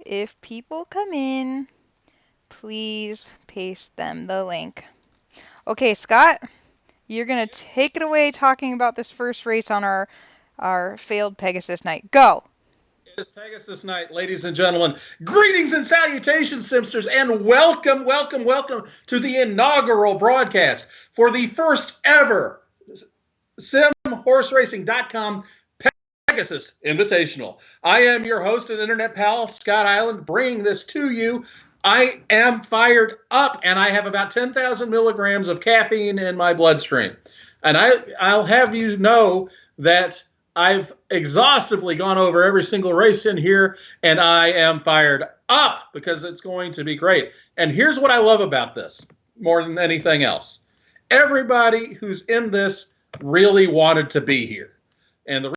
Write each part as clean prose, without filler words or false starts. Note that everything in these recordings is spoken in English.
If people come in, please paste them the link. Okay, Scott, you're going to take it away talking about this first race on our failed Pegasus night. Go! It is Pegasus night, ladies and gentlemen. Greetings and salutations, Simsters, and welcome, welcome, welcome to the inaugural broadcast for the first ever SimHorseRacing.com Pegasus Invitational. I am your host and internet pal, Scott Island, bringing this to you. I am fired up, and I have about 10,000 milligrams of caffeine in my bloodstream. And I'll have you know that I've exhaustively gone over every single race in here, and I am fired up because it's going to be great. And here's what I love about this more than anything else. Everybody who's in this really wanted to be here. And the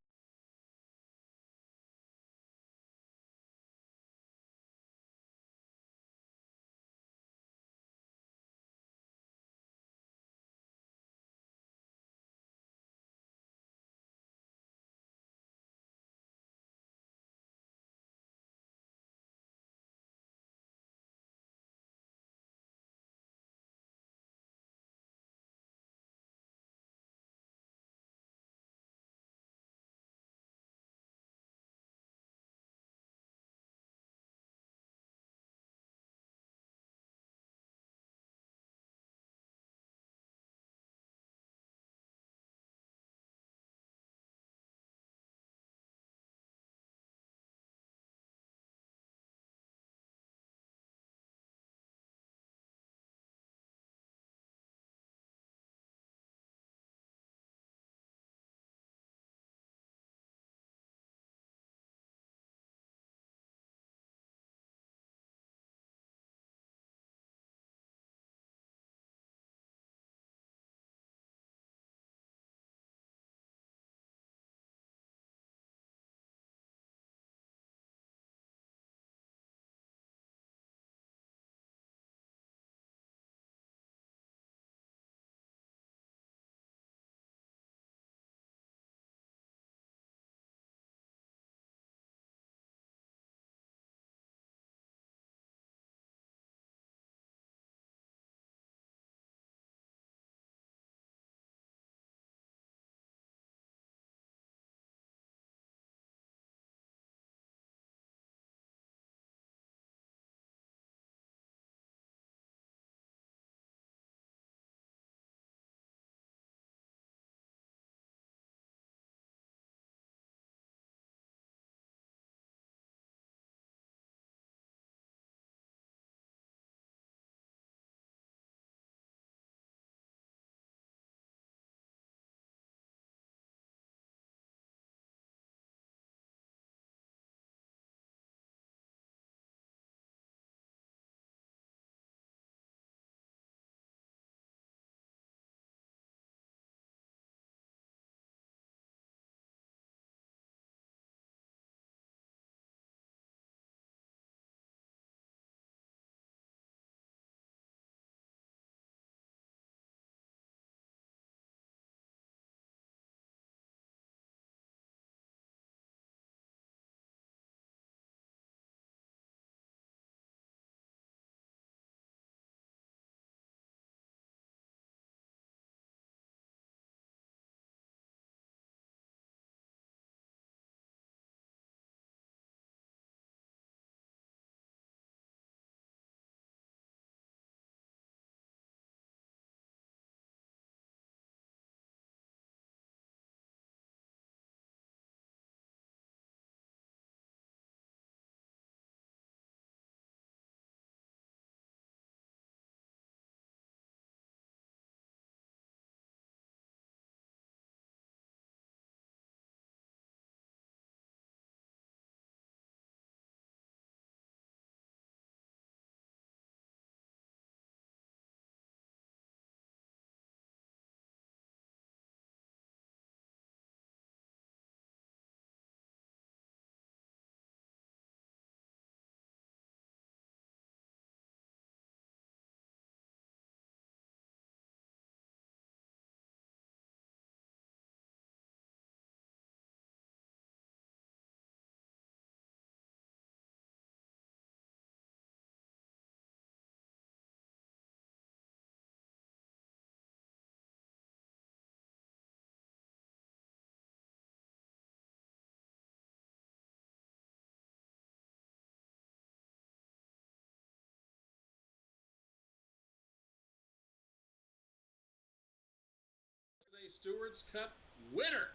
Stewards Cup winner.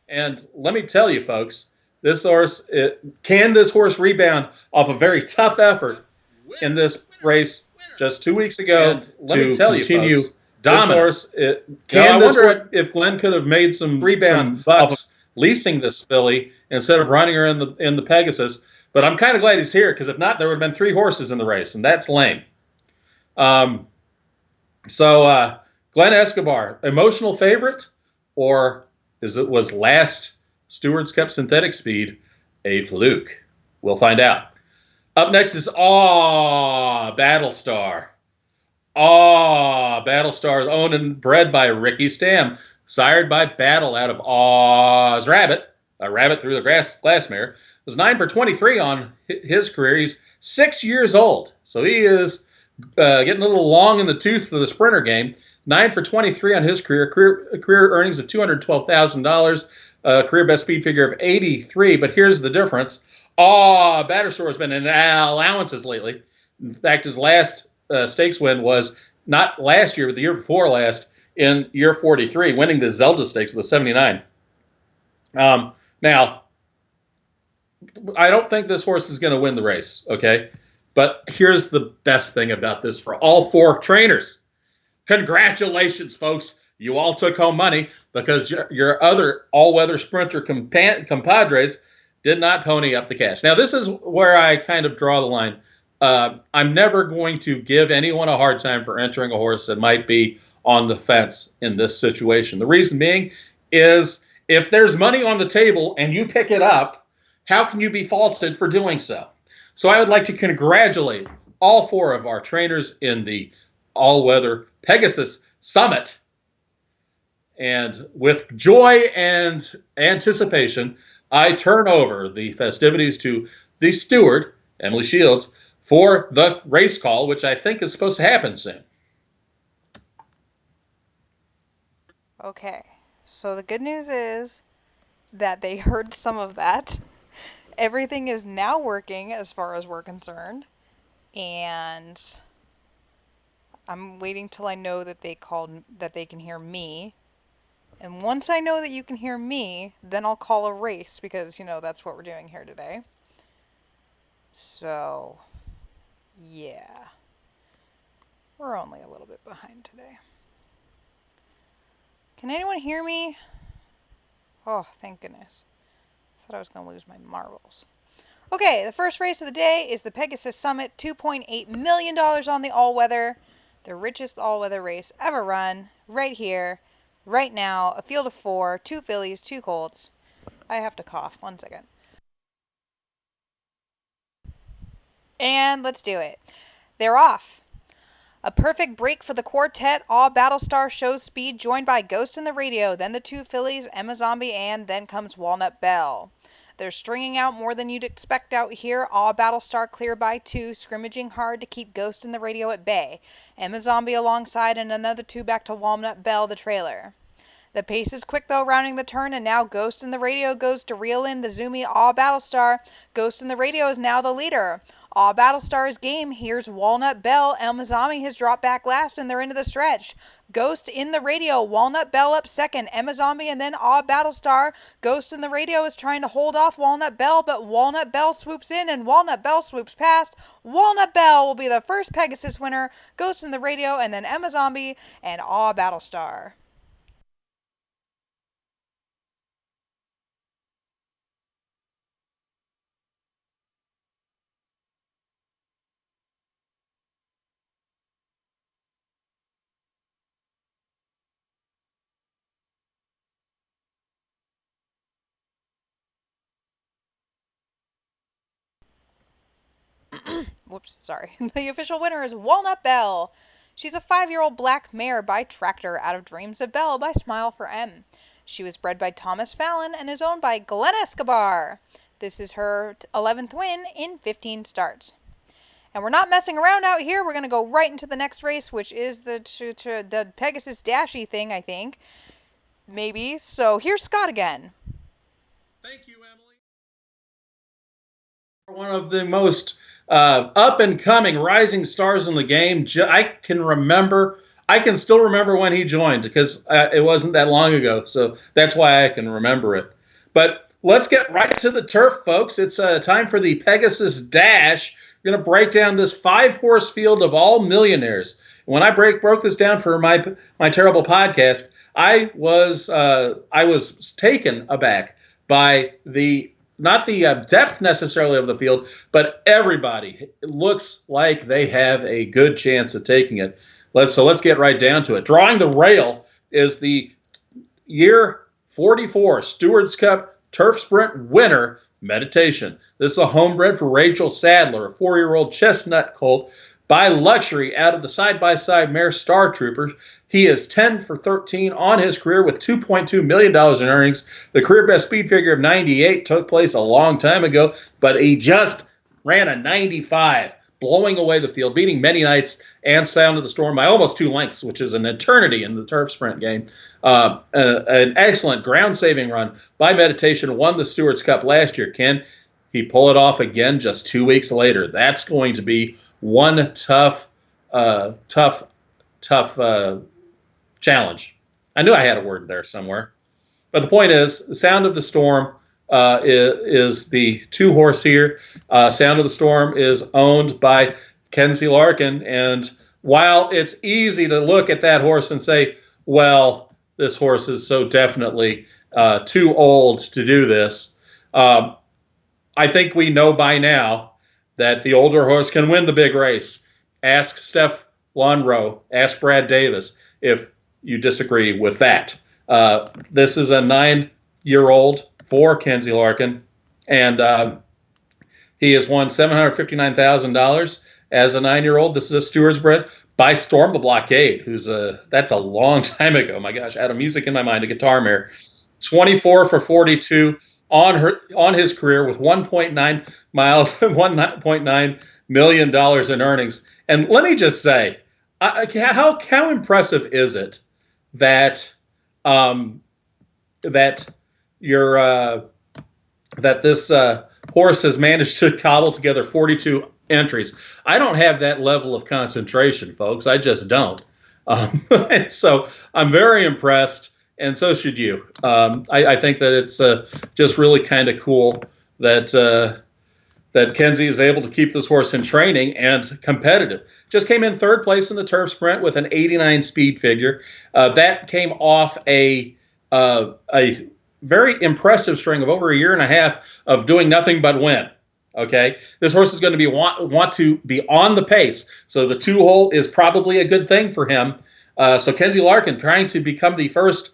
And let me tell you, folks, this horse can this horse rebound off a very tough effort in this race just 2 weeks ago And let me tell you, continue folks, dominance. I wonder if Glenn could have made some rebound bucks leasing this filly instead of running her in the Pegasus. But I'm kind of glad he's here because if not, there would have been 3 horses in the race, and that's lame. So Glenn Escobar, emotional favorite, or was last Stewards Cup Synthetic Speed a fluke? We'll find out. Up next is Battlestar. Battlestar is owned and bred by Ricky Stam, sired by Battle out of Aw's Rabbit, a rabbit through the glass mirror. Was 9 for 23 on his career. He's 6 years old, so he is getting a little long in the tooth for the sprinter game. 9 for 23 on his career earnings of $212,000, career best speed figure of 83. But here's the difference. Battlestar has been in allowances lately. In fact, his last stakes win was not last year, but the year before last in year 43, winning the Zelda Stakes with a 79. Now, I don't think this horse is going to win the race, okay? But here's the best thing about this for all 4 trainers. Congratulations, folks. You all took home money because your other all-weather sprinter compadres did not pony up the cash. Now, this is where I kind of draw the line. I'm never going to give anyone a hard time for entering a horse that might be on the fence in this situation. The reason being is if there's money on the table and you pick it up, how can you be faulted for doing so? So I would like to congratulate all 4 of our trainers in the all-weather Pegasus Summit. And with joy and anticipation, I turn over the festivities to the steward, Emily Shields, for the race call, which I think is supposed to happen soon. Okay, so the good news is that they heard some of that. Everything is now working as far as we're concerned. And I'm waiting till I know that they called, that they can hear me. And once I know that you can hear me, then I'll call a race because, that's what we're doing here today. So, yeah. We're only a little bit behind today. Can anyone hear me? Oh, thank goodness. I thought I was going to lose my marbles. Okay, the first race of the day is the Pegasus Summit, $2.8 million on the all-weather. The richest all-weather race ever run, right here, right now. A field of 4, 2 fillies, 2 colts. I have to cough, 1 second. And let's do it. They're off. A perfect break for the quartet. Battlestar shows speed, joined by Ghost in the Radio, then the 2 fillies, Emma Zombie, and then comes Walnut Bell. They're stringing out more than you'd expect out here. Battlestar clear by 2, scrimmaging hard to keep Ghost in the Radio at bay. Emma Zombie alongside and another 2 back to Walnut Bell, the trailer. The pace is quick though, rounding the turn, and now Ghost in the Radio goes to reel in the zoomy Battlestar. Ghost in the Radio is now the leader. Battlestar's game. Here's Walnut Bell. Emma Zombie has dropped back last, and they're into the stretch. Ghost in the Radio. Walnut Bell up second. Emma Zombie and then Battlestar. Ghost in the Radio is trying to hold off Walnut Bell, but Walnut Bell swoops in, and Walnut Bell swoops past. Walnut Bell will be the first Pegasus winner. Ghost in the Radio, and then Emma Zombie and Battlestar. Whoops, sorry. The official winner is Walnut Bell. She's a 5-year-old black mare by Tractor out of Dreams of Belle by Smile for M. She was bred by Thomas Fallon and is owned by Glenn Escobar. This is her 11th win in 15 starts. And we're not messing around out here. We're going to go right into the next race, which is the Pegasus Dashy thing, I think. Maybe. So here's Scott again. Thank you, Emily. One of the most up-and-coming rising stars in the game. I can remember I can still remember when he joined because it wasn't that long ago. So that's why I can remember it. But let's get right to the turf, folks. It's time for the Pegasus Dash. We're going to break down this 5-horse field of all millionaires. When I broke this down for my terrible podcast, I was taken aback by not the depth necessarily of the field, but everybody looks like they have a good chance of taking it. Let's get right down to it. Drawing the rail is the year 44 Stewards Cup Turf Sprint winner, Meditation. This is a homebred for Rachel Sadler, a 4-year-old chestnut colt by Luxury out of the side-by-side mare Star Troopers. He is 10 for 13 on his career with $2.2 million in earnings. The career best speed figure of 98 took place a long time ago, but he just ran a 95, blowing away the field, beating Many Nights and Sound of the Storm by almost 2 lengths, which is an eternity in the turf sprint game. An excellent ground-saving run by Meditation. Won the Stewards Cup last year. Can he pull it off again just 2 weeks later? That's going to be one tough challenge. I knew I had a word there somewhere. But the point is, the Sound of the Storm is the 2-horse here. Sound of the Storm is owned by Kenzie Larkin. And while it's easy to look at that horse and say, well, this horse is so definitely too old to do this, I think we know by now that the older horse can win the big race. Ask Steph Lonro, ask Brad Davis if you disagree with that. This is a 9-year-old for Kenzie Larkin, and he has won $759,000 as a 9-year-old. This is a Stewards bred by Storm the Blockade, that's a long time ago. My gosh, I had a music in my mind, a guitar mare. 24 for 42 on his career with 1.9 miles, $1.9 million in earnings. And let me just say, how impressive is it that that this horse has managed to cobble together 42 entries? I don't have that level of concentration, folks. I just don't. And so I'm very impressed, and so should you. I think that it's just really kind of cool that Kenzie is able to keep this horse in training and competitive. Just came in 3rd place in the turf sprint with an 89 speed figure. That came off a very impressive string of over a year and a half of doing nothing but win. Okay, this horse is going to want to be on the pace, so the 2-hole is probably a good thing for him. So Kenzie Larkin trying to become the first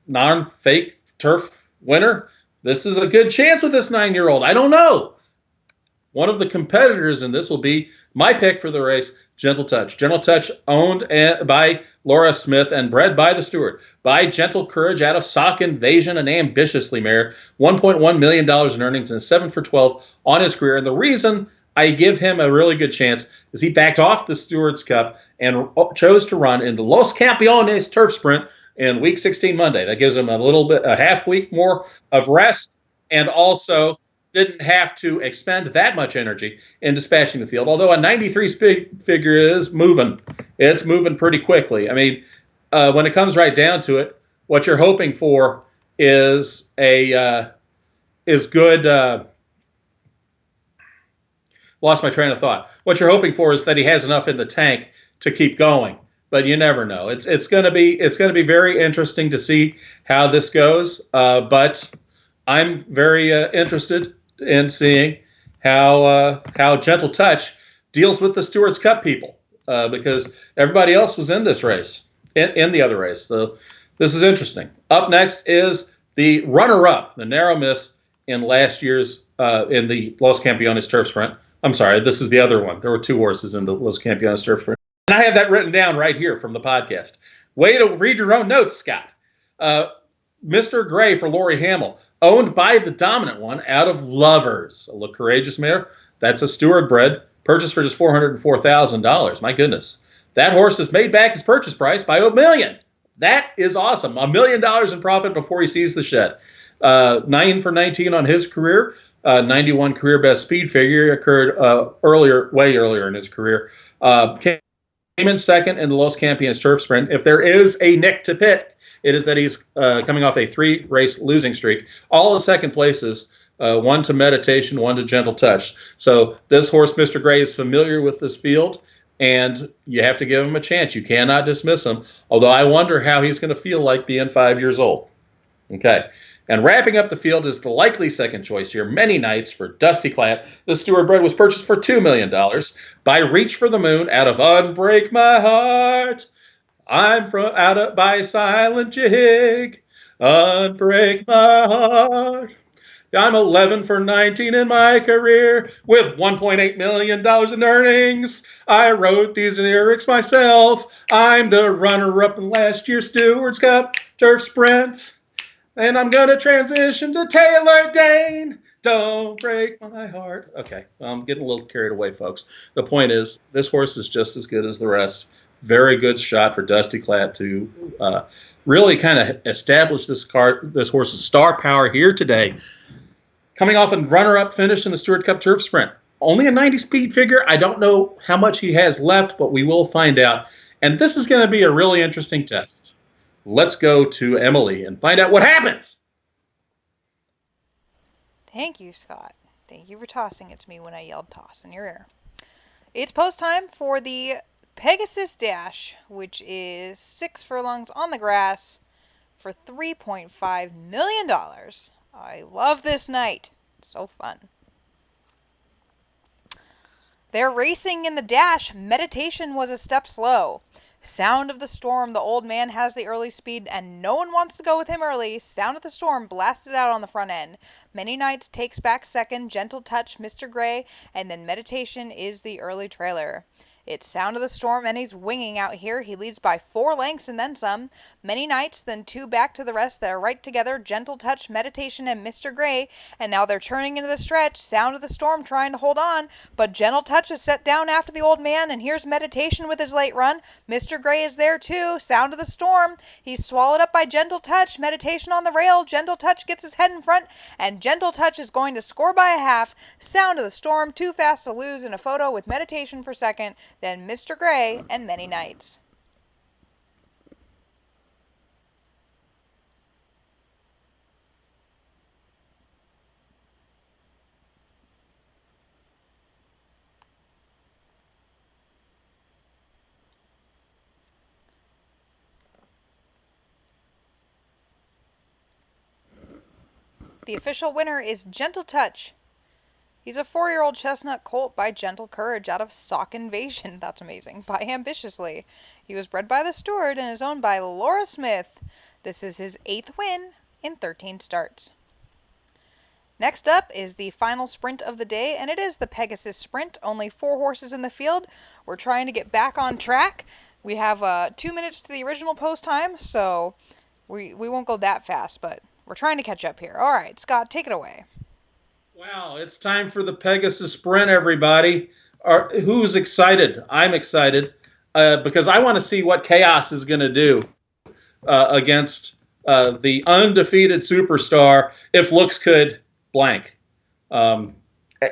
non-fake turf winner. This is a good chance with this 9-year-old. I don't know. One of the competitors in this will be my pick for the race, Gentle Touch. Gentle Touch owned by Laura Smith and bred by the steward. By Gentle Courage out of Sock Invasion, an ambitiously mare. $1.1 million in earnings and 7 for 12 on his career. And the reason I give him a really good chance is he backed off the Stewards Cup and chose to run in the Los Campeones turf sprint in week 16 Monday. That gives him a half week more of rest, and also didn't have to expend that much energy in dispatching the field. Although a 93 speed figure is moving. It's moving pretty quickly. I mean, when it comes right down to it, what you're hoping for is good. Lost my train of thought. What you're hoping for is that he has enough in the tank to keep going, but you never know. It's going to be very interesting to see how this goes. But I'm very interested in seeing how Gentle Touch deals with the Stewards Cup people, because everybody else was in this race, in the other race. So this is interesting. Up next is the runner-up, the narrow miss in last year's in the Los Campeones turf sprint. I'm sorry, this is the other one. There were 2 horses in the Los Campeones turf sprint. And I have that written down right here from the podcast. Way to read your own notes, Scott. Mr. Gray for Lori Hamill, owned by the dominant one out of Lovers. A Look Courageous mare. That's a steward bred, purchased for just $404,000. My goodness. That horse has made back his purchase price by $1 million. That is awesome. $1 million in profit before he sees the shed. 9 for 19 on his career. 91 career best speed figure occurred way earlier in his career. in second in the Los Campeones Turf Sprint. If there is a nick to pit, it is that he's coming off a 3-race losing streak. All the second places, one to Meditation, one to Gentle Touch. So this horse, Mr. Gray, is familiar with this field, and you have to give him a chance. You cannot dismiss him, although I wonder how he's going to feel like being 5 years old. Okay. And wrapping up the field is the likely second choice here, Many Nights for Dusty Clatt. The Stewart bred was purchased for $2 million by Reach for the Moon out of Unbreak My Heart. I'm by Silent Jig. Unbreak My Heart. I'm 11 for 19 in my career with $1.8 million in earnings. I wrote these lyrics myself. I'm the runner-up in last year's Stewards Cup Turf Sprint. And I'm going to transition to Taylor Dane. Don't break my heart. Okay, well, I'm getting a little carried away, folks. The point is, this horse is just as good as the rest. Very good shot for Dusty Clatt to really kind of establish this horse's star power here today. Coming off a runner-up finish in the Stewart Cup Turf Sprint. Only a 90-speed figure. I don't know how much he has left, but we will find out. And this is going to be a really interesting test. Let's go to Emily and find out what happens. Thank you, Scott. Thank you for tossing it to me when I yelled toss in your ear. It's post time for the Pegasus Dash, which is 6 furlongs on the grass for $3.5 million. I love this night. It's so fun. They're racing in the dash. Meditation was a step slow. Sound of the Storm, the old man has the early speed, and no one wants to go with him early. Sound of the Storm blasted out on the front end. Many Nights takes back second, Gentle Touch, Mr. Gray, and then Meditation is the early trailer. It's Sound of the Storm, and he's winging out here. He leads by 4 lengths and then some. Many Nights, then 2 back to the rest that are right together. Gentle Touch, Meditation, and Mr. Gray. And now they're turning into the stretch. Sound of the Storm trying to hold on. But Gentle Touch is set down after the old man. And here's Meditation with his late run. Mr. Gray is there too. Sound of the Storm. He's swallowed up by Gentle Touch. Meditation on the rail. Gentle Touch gets his head in front. And Gentle Touch is going to score by a half. Sound of the Storm, Too Fast to Lose in a photo with Meditation for second. Then Mr. Gray and Many Nights. The official winner is Gentle Touch. He's a 4-year-old chestnut colt by Gentle Courage out of Sock Invasion. That's amazing. By Ambitiously. He was bred by the steward and is owned by Laura Smith. This is his 8th win in 13 starts. Next up is the final sprint of the day, and it is the Pegasus Sprint. Only 4 horses in the field. We're trying to get back on track. We have 2 minutes to the original post time, so we won't go that fast, but we're trying to catch up here. All right, Scott, take it away. Wow, it's time for the Pegasus Sprint, everybody. Who's excited? I'm excited because I want to see what Chaos is going to do against the undefeated superstar, if looks could blank.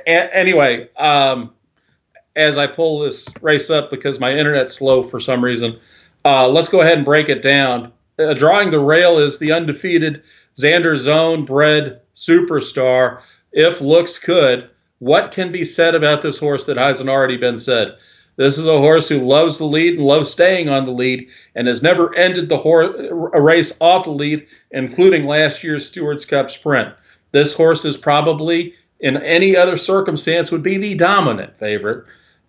Anyway, as I pull this race up because my internet's slow for some reason, let's go ahead and break it down. Drawing the rail is the undefeated Xander Zone bred superstar, if looks could. What can be said about this horse that hasn't already been said? This is a horse who loves the lead and loves staying on the lead and has never ended a race off the lead, including last year's Stewards Cup Sprint. This horse is probably, in any other circumstance, would be the dominant favorite.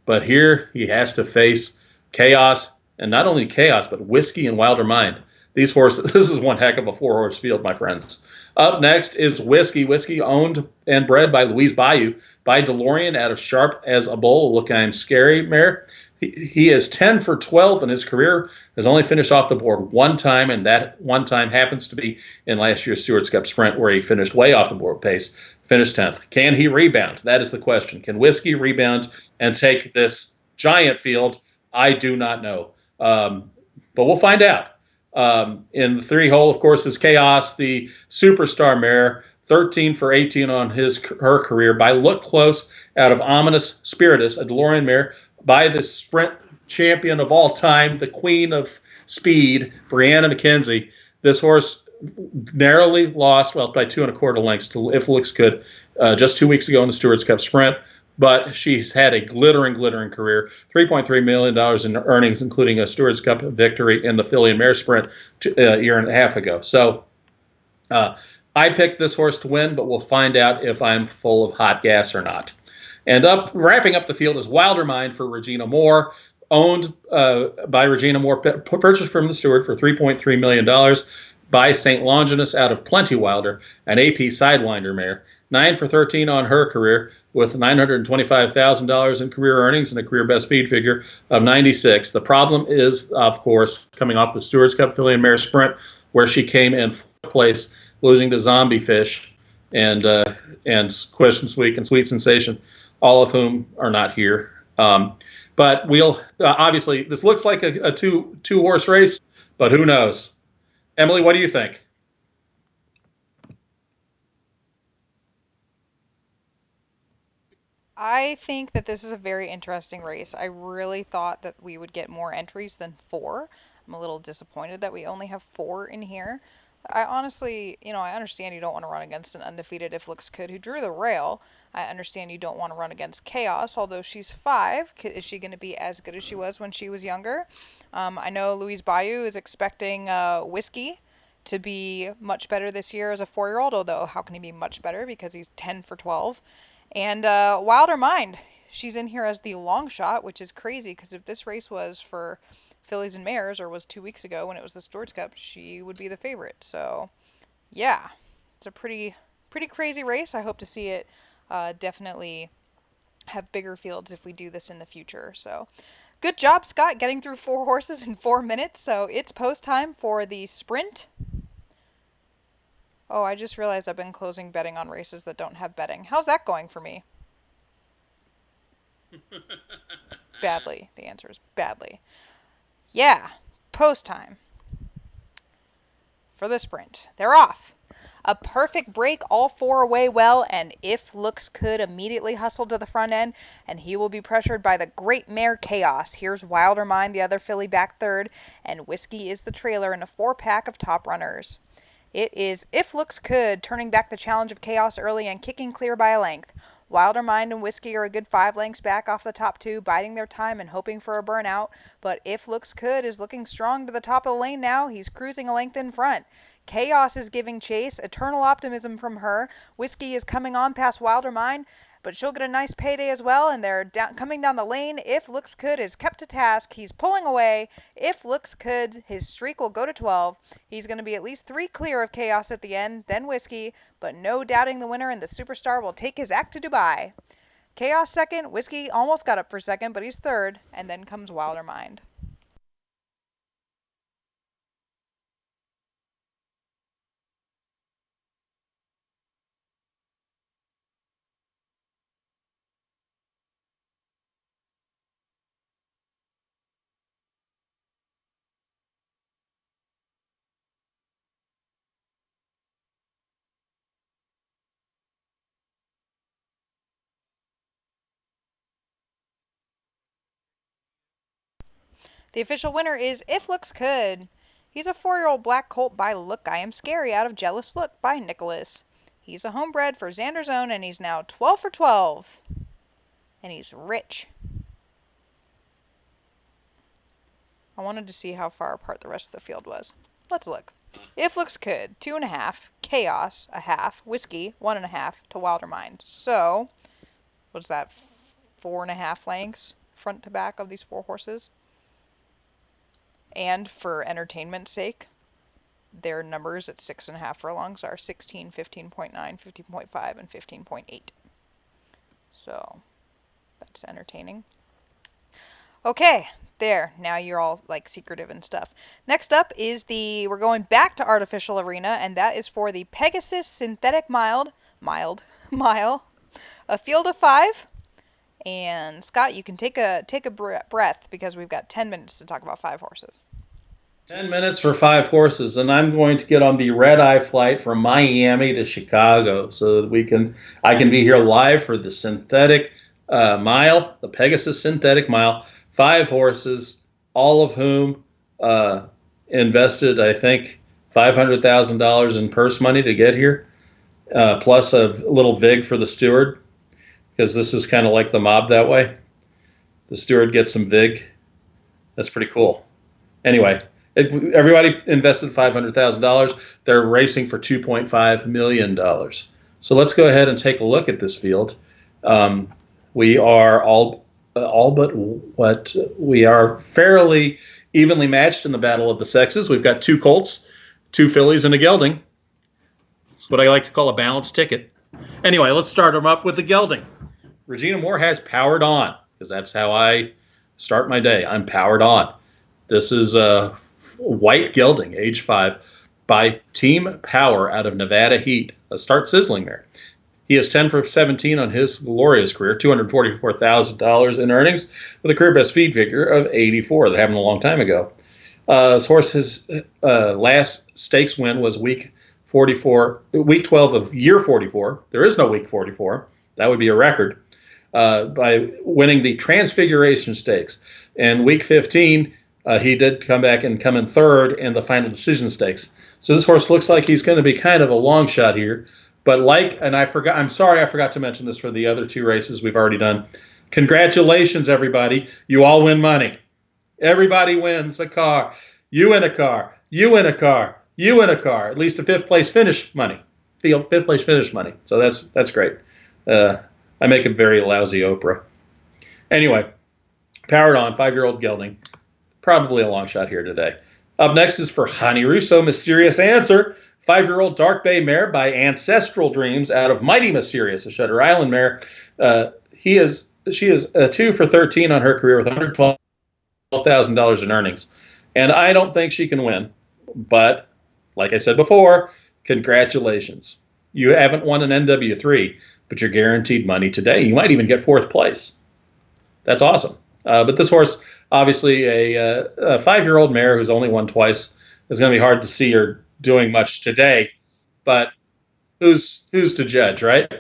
But here he has to face Chaos, and not only Chaos, but Whiskey and Wilder Mind. These horses, this is one heck of a 4-horse field, my friends. Up next is Whiskey. Whiskey owned and bred by Louise Bayou, by DeLorean out of Sharp as a Bull, Look I'm Scary mare. He is 10 for 12 in his career, has only finished off the board one time, and that one time happens to be in last year's Stewards Cup Sprint, where he finished way off the board pace, finished 10th. Can he rebound? That is the question. Can Whiskey rebound and take this giant field? I do not know, but we'll find out. In the 3-hole, of course, is Chaos, the superstar mare, 13 for 18 on her career by Look Close out of Ominous Spiritus, a DeLorean mare, by the Sprint champion of all time, the queen of speed, Brianna McKenzie. This horse narrowly lost, well, by 2 1/4 lengths to If Looks Good just 2 weeks ago in the Stewards Cup Sprint. But she's had a glittering career. $3.3 million in earnings, including a Stewards Cup victory in the Filly and Mare Sprint a year and a half ago. So I picked this horse to win, but we'll find out if I'm full of hot gas or not. And wrapping up the field is Wilder Mind for Regina Moore, owned by Regina Moore, purchased from the Steward for $3.3 million by St. Longinus out of Plenty Wilder, an AP Sidewinder mare. 9 for 13 on her career, with $925,000 in career earnings and a career best speed figure of 96. The problem is, of course, coming off the Stewards Cup Filly and Mare Sprint, where she came in fourth place, losing to Zombie Fish and Question Sweet and Sweet Sensation, all of whom are not here. But we'll obviously, this looks like a two horse race, but who knows? Emily, what do you think? I think that this is a very interesting race. I really thought that we would get more entries than 4. I'm a little disappointed that we only have 4 in here. I honestly, I understand you don't want to run against an undefeated If Looks Good who drew the rail. I understand you don't want to run against Chaos, although she's 5. Is she going to be as good as she was when she was younger? I know Louise Bayou is expecting Whiskey to be much better this year as a 4-year-old, although how can he be much better because he's 10 for 12? And Wilder Mind, she's in here as the long shot, which is crazy because if this race was for Fillies and Mares or was 2 weeks ago when it was the Stewards Cup, she would be the favorite. So, yeah, it's a pretty crazy race. I hope to see it definitely have bigger fields if we do this in the future. So, good job, Scott, getting through 4 horses in 4 minutes. So, it's post time for the sprint. Oh, I just realized I've been closing betting on races that don't have betting. How's that going for me? Badly. The answer is badly. Yeah, post time for the sprint. They're off. A perfect break, all 4 away well, and If Looks Good immediately hustled to the front end, and he will be pressured by the great mare Chaos. Here's Wilder Mind, the other filly, back third, and Whiskey is the trailer in a 4-pack of top runners. It is If Looks Good turning back the challenge of Chaos early and kicking clear by a length. Wilder Mind and Whiskey are a good 5 lengths back off the top 2, biding their time and hoping for a burnout. But If Looks Good is looking strong to the top of the lane now. He's cruising a length in front. Chaos is giving chase. Eternal optimism from her. Whiskey is coming on past Wilder Mind, but she'll get a nice payday as well, and they're coming down the lane. If Looks Good is kept to task. He's pulling away. If Looks Good, his streak will go to 12. He's going to be at least 3 clear of Chaos at the end, then Whiskey, but no doubting the winner, and the superstar will take his act to Dubai. Chaos second. Whiskey almost got up for second, but he's third, and then comes Wilder Mind. The official winner is If Looks Good. He's a 4-year-old black colt by Look I Am Scary out of Jealous Look by Nicholas. He's a homebred for Xander's Own, and he's now 12 for 12. And he's rich. I wanted to see how far apart the rest of the field was. Let's look. If Looks Good, 2.5. Chaos, a half. Whiskey, 1.5 to Wilder Mind. So, what's that? 4.5 lengths front to back of these 4 horses. And for entertainment's sake, their numbers at 6.5 furlongs are 16, 15.9, 15.5, and 15.8. So, that's entertaining. Okay, there. Now you're all like secretive and stuff. Next up is we're going back to Artificial Arena, and that is for the Pegasus Synthetic Mile. A field of 5. And Scott, you can take a breath because we've got 10 minutes to talk about 5 horses. 10 minutes for 5 horses, and I'm going to get on the red-eye flight from Miami to Chicago so that I can be here live for the synthetic mile, the Pegasus Synthetic Mile, 5 horses, all of whom invested, I think, $500,000 in purse money to get here, plus a little vig for the steward, because this is kind of like the mob that way. The steward gets some vig. That's pretty cool. Anyway, everybody invested $500,000. They're racing for $2.5 million. So let's go ahead and take a look at this field. We are all but what we are fairly evenly matched in the battle of the sexes. We've got 2 colts, 2 fillies, and a gelding. It's what I like to call a balanced ticket. Anyway, let's start them up with the gelding. Regina Moore has Powered On, because that's how I start my day. I'm powered on. This is a white gelding, age 5, by Team Power out of Nevada Heat, a start sizzling mare. He is 10 for 17 on his glorious career, $244,000 in earnings, with a career best feed figure of 84. That happened a long time ago. His horse, his last stakes win was week 12 of year 44. There is no week 44. That would be a record. By winning the Transfiguration Stakes. In week 15, he did come back and come in 3rd in the Final Decision Stakes. So this horse looks like he's going to be kind of a long shot here. But I'm sorry I forgot to mention this for the other 2 races we've already done. Congratulations, everybody. You all win money. Everybody wins a car. You win a car. You win a car. You win a car. At least a 5th place finish money. 5th place finish money. So that's great. I make a very lousy Oprah. Anyway, Powered On, 5-year-old gelding. Probably a long shot here today. Up next is for Honey Russo, Mysterious Answer. 5-year-old Dark Bay mare by Ancestral Dreams out of Mighty Mysterious, a Shutter Island mare. She is 2 for 13 on her career with $112,000 in earnings. And I don't think she can win. But, like I said before, congratulations. You haven't won an NW3, but you're guaranteed money today. You might even get 4th place. That's awesome. But this horse, obviously a 5-year-old mare who's only won twice, is going to be hard to see her doing much today. But who's to judge, right?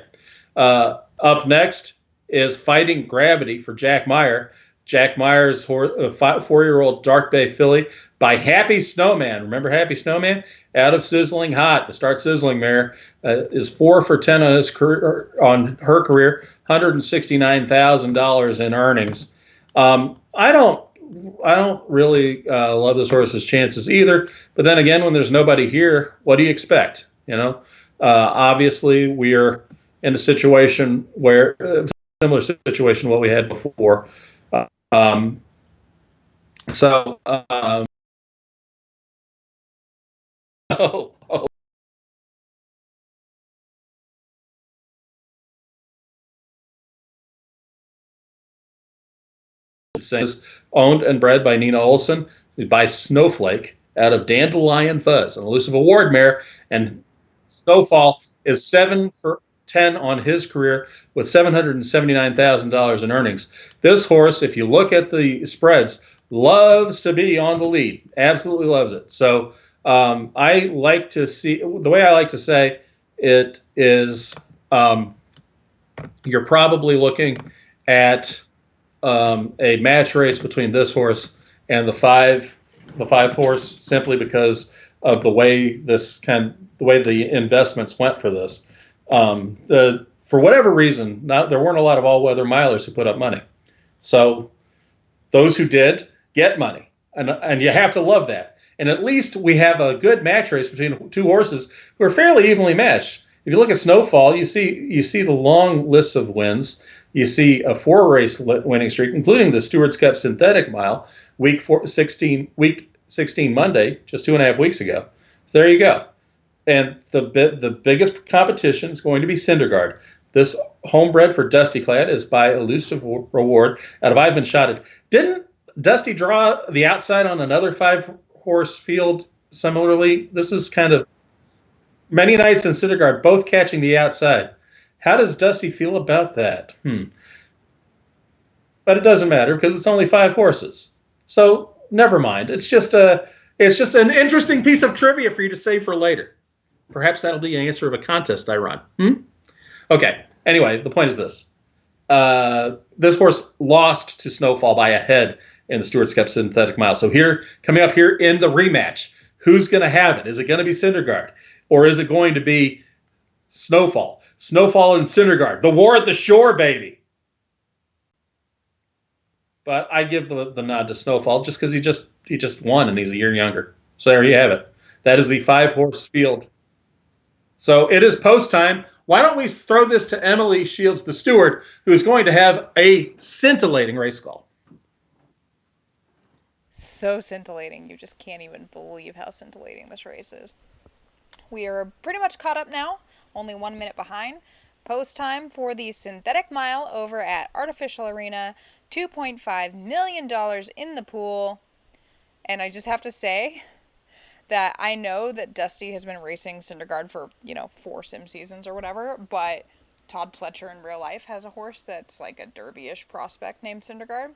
Up next is Fighting Gravity for Jack Meyer. Jack Meyer's 4-year-old Dark Bay filly by Happy Snowman. Remember Happy Snowman? Out of Sizzling Hot, the start sizzling mare, is 4 for 10 on her career, $169,000 in earnings. I don't really love this horse's chances either. But then again, when there's nobody here, what do you expect? Obviously we are in a situation where similar situation to what we had before. Oh. Is owned and bred by Nina Olson, by Snowflake out of Dandelion Fuzz, an elusive award mare, and Snowfall is 7 for 10 on his career with $779,000 in earnings. This horse, if you look at the spreads, loves to be on the lead. Absolutely loves it. So I like to see, the way I like to say it is, you're probably looking at a match race between this horse and the five horse, simply because of the way the investments went for this. For whatever reason, there weren't a lot of all-weather milers who put up money. So those who did get money, and you have to love that. And at least we have a good match race between 2 horses who are fairly evenly matched. If you look at Snowfall, you see the long lists of wins. You see a 4-race winning streak, including the Stewart's Cup Synthetic Mile, week 16 Monday, just 2.5 weeks ago. So there you go. And the biggest competition is going to be Cindergaard. This homebred for Dusty Clad is by Elusive Reward out of I've Been Shotted. Didn't Dusty draw the outside on another 5-horse field similarly? This is kind of Many Nights and Cindergaard both catching the outside. How does Dusty feel about that? But it doesn't matter because it's only 5 horses. So never mind. It's just an interesting piece of trivia for you to save for later. Perhaps that'll be an answer of a contest I run. Okay. Anyway, the point is this. This horse lost to Snowfall by a head in the Stewart's Cup Synthetic Mile. So here, coming up here in the rematch, who's going to have it? Is it going to be Syndergaard, or is it going to be Snowfall? Snowfall and Syndergaard, the war at the shore, baby. But I give the nod to Snowfall just because he just won and he's a year younger. So there you have it. That is the 5-horse field. So it is post time. Why don't we throw this to Emily Shields, the steward, who is going to have a scintillating race call. So scintillating. You just can't even believe how scintillating this race is. We are pretty much caught up now, only 1 minute behind. Post time for the synthetic mile over at Artificial Arena. $2.5 million in the pool. And I just have to say that I know that Dusty has been racing Syndergaard for, 4 sim seasons or whatever, but Todd Pletcher in real life has a horse that's like a derby-ish prospect named Syndergaard.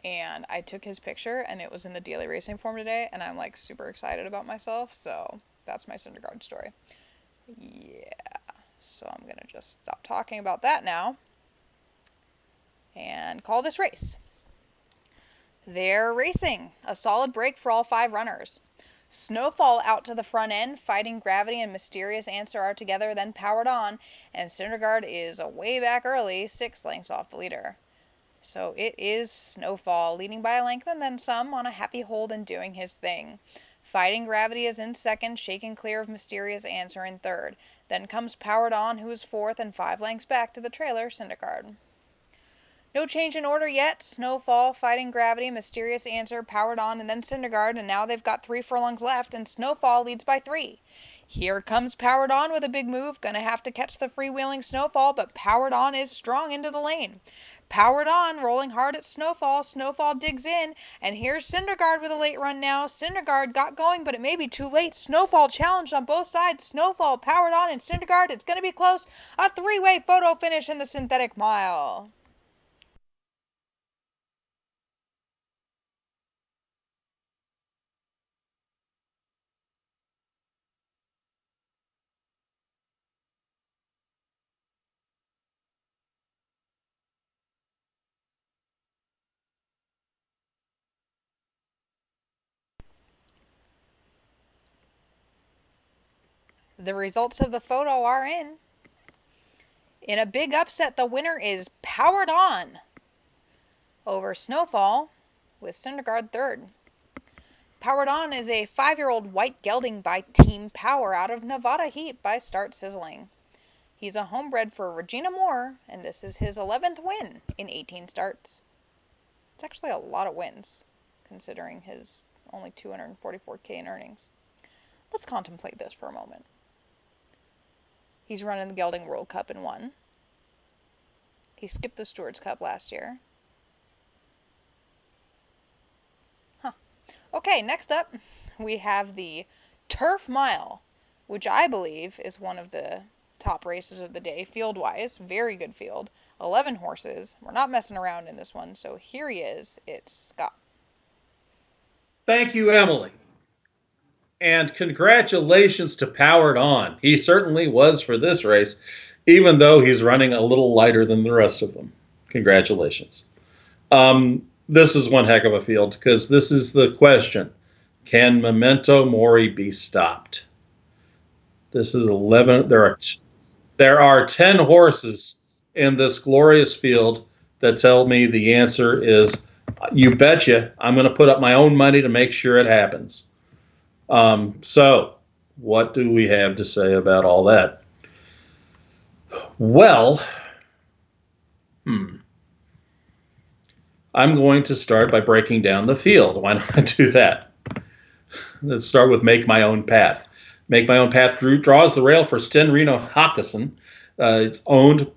And I took his picture, and it was in the daily racing form today, and I'm like super excited about myself, so that's my Syndergaard story. Yeah, so I'm going to just stop talking about that now and call this race. They're racing. A solid break for all 5 runners. Snowfall out to the front end, Fighting Gravity and Mysterious Answer are together, then powered on, and Syndergaard is way back early, 6 lengths off the leader. So it is Snowfall, leading by a length and then some on a happy hold and doing his thing. Fighting Gravity is in second, shaking clear of Mysterious Answer in third. Then comes Powered On, who is fourth and 5 lengths back to the trailer, Syndergaard. No change in order yet. Snowfall, Fighting Gravity, Mysterious Answer, Powered On, and then Syndergaard, and now they've got 3 furlongs left, and Snowfall leads by 3. Here comes Powered On with a big move. Gonna have to catch the freewheeling Snowfall, but Powered On is strong into the lane. Powered On, rolling hard at Snowfall. Snowfall digs in, and here's Syndergaard with a late run now. Syndergaard got going, but it may be too late. Snowfall challenged on both sides. Snowfall, Powered On, and Syndergaard. It's gonna be close. A 3-way photo finish in the synthetic mile. The results of the photo are in. In a big upset, the winner is Powered On over Snowfall with Syndergaard third. Powered On is a 5-year-old white gelding by Team Power out of Nevada Heat by Start Sizzling. He's a homebred for Regina Moore, and this is his 11th win in 18 starts. It's actually a lot of wins, considering his only $244K in earnings. Let's contemplate this for a moment. He's running the Gelding World Cup and won. He skipped the Stewards Cup last year. Okay, next up, we have the Turf Mile, which I believe is one of the top races of the day, field-wise. Very good field. 11 horses. We're not messing around in this one, so here he is. It's Scott. Thank you, Emily. And congratulations to Powered On. He certainly was for this race, even though he's running a little lighter than the rest of them. Congratulations. This is one heck of a field, because this is the question. Can Memento Mori be stopped? This is 11. There are 10 horses in this glorious field that tell me the answer is, you betcha, I'm going to put up my own money to make sure it happens. So what do we have to say about all that? Well, I'm going to start by breaking down the field. Why not do that? Let's start with Make My Own Path. Make My Own Path draws the rail for Sten Reno Hawkinson. It's owned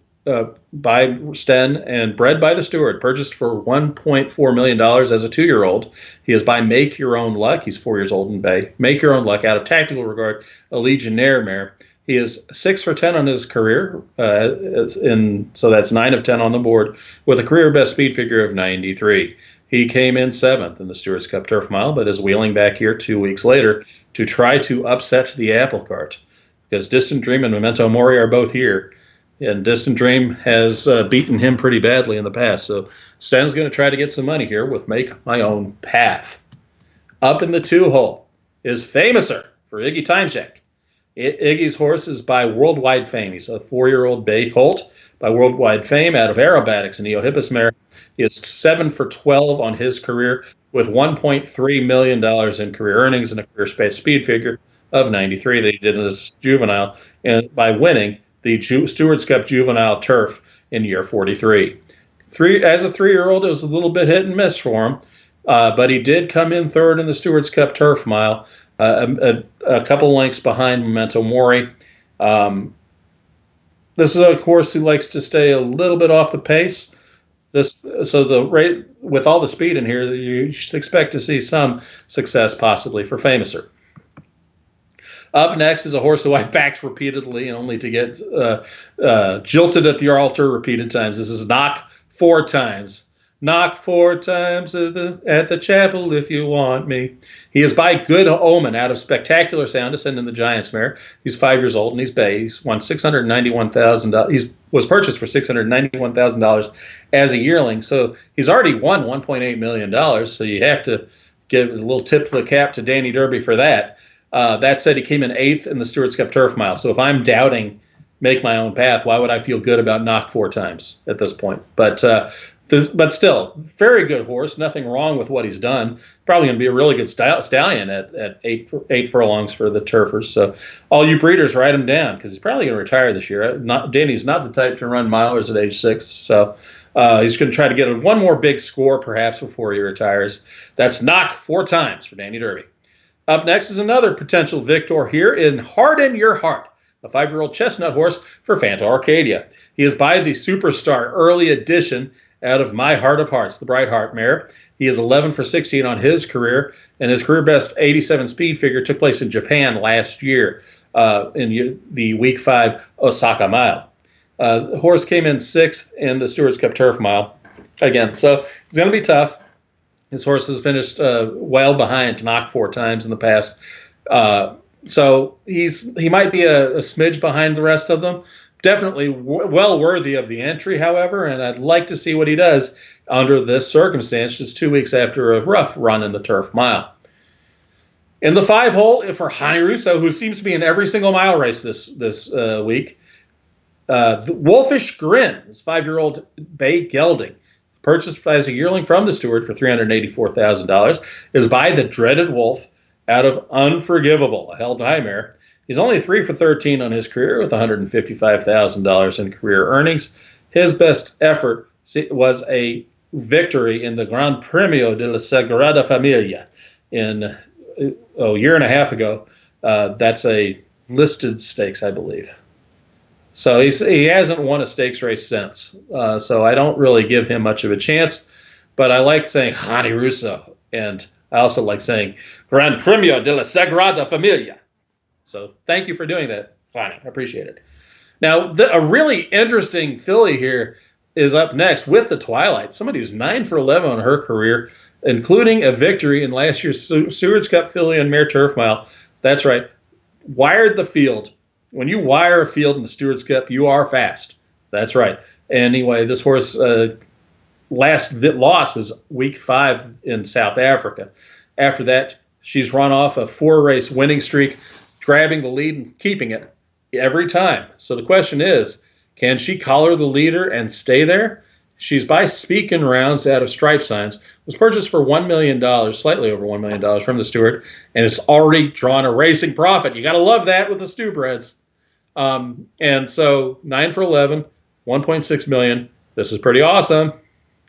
by Sten and bred by the steward, purchased for $1.4 million as a 2-year-old. He is by Make Your Own Luck. He's 4 years old in bay. Make Your Own Luck, out of Tactical Regard, a Legionnaire mare. He is 6 for 10 on his career, so that's 9 of 10 on the board, with a career best speed figure of 93. He came in 7th in the Stewards Cup Turf Mile, but is wheeling back here 2 weeks later to try to upset the apple cart, because Distant Dream and Memento Mori are both here. And Distant Dream has beaten him pretty badly in the past. So Sten's going to try to get some money here with Make My Own Path. Up in the 2-hole is Famouser for Iggy Timeshek. Iggy's horse is by worldwide fame. He's a 4-year-old bay colt by worldwide fame out of Aerobatics in Eohippus mare. He is 7 for 12 on his career with $1.3 million in career earnings and a career speed figure of 93 that he did in his juvenile, and by winning the Stewards Cup Juvenile Turf in year 43. As a 3-year-old, it was a little bit hit and miss for him, but he did come in third in the Stewards Cup Turf Mile, a couple lengths behind Memento Mori. This is a horse who likes to stay a little bit off the pace. So the rate with all the speed in here, you should expect to see some success possibly for Famouser. Up next is a horse who I've backed repeatedly and only to get jilted at the altar repeated times. This is Knock 4 Times. Knock 4 times at the chapel if you want me. He is by Good Omen out of Spectacular Sound, descending the Giants mare. He's 5 years old and he's bay. He's won $691,000. He was purchased for $691,000 as a yearling. So he's already won $1.8 million. So you have to give a little tip of the cap to Danny Derby for that. That said, he came in 8th in the Stewards Cup Turf Mile. So if I'm doubting Make My Own Path, why would I feel good about Knock 4 Times at this point? But still, very good horse. Nothing wrong with what he's done. Probably going to be a really good stallion at eight furlongs for the turfers. So all you breeders, write him down because he's probably going to retire this year. Danny's not the type to run milers at age 6. So he's going to try to get one more big score perhaps before he retires. That's Knock 4 Times for Danny Derby. Up next is another potential victor here in Harden Your Heart, a 5-year-old chestnut horse for Fanta Arcadia. He is by the Superstar Early Edition out of My Heart of Hearts, the Bright Heart mare. He is 11 for 16 on his career, and his career best 87 speed figure took place in Japan last year in the Week 5 Osaka Mile. The horse came in 6th in the Stewards Cup Turf Mile again, so it's going to be tough. His horse has finished well behind Knock 4 Times in the past. So he might be a smidge behind the rest of them. Definitely well worthy of the entry, however, and I'd like to see what he does under this circumstance, just 2 weeks after a rough run in the Turf Mile. In the 5-hole, for Hani Russo, who seems to be in every single mile race this week, the Wolfish Grins, 5-year-old bay gelding, purchased as a yearling from the steward for $384,000, is by the Dreaded Wolf out of Unforgivable, a held high mare. He's only 3 for 13 on his career with $155,000 in career earnings. His best effort was a victory in the Gran Premio de la Sagrada Familia in a year and a half ago. That's a listed stakes, I believe. So he hasn't won a stakes race since. So I don't really give him much of a chance. But I like saying Hani Russo, and I also like saying Gran Premio de la Sagrada Familia. So thank you for doing that, Hani. I appreciate it. Now, a really interesting filly here is up next with the Twilight, somebody who's 9 for 11 on her career, including a victory in last year's Stewards Cup filly and mare turf mile. That's right, wired the field. When you wire a field in the Stewards Cup, you are fast. That's right. Anyway, this horse last loss was Week 5 in South Africa. After that, she's run off a 4-race winning streak, grabbing the lead and keeping it every time. So the question is, can she collar the leader and stay there? She's by Speakin' Rounds out of Stripe Signs, was purchased for $1 million, slightly over $1 million from the steward, and it's already drawn a racing profit. You got to love that with the Stewbreds. And so 9 for 11, $1.6 million. This is pretty awesome.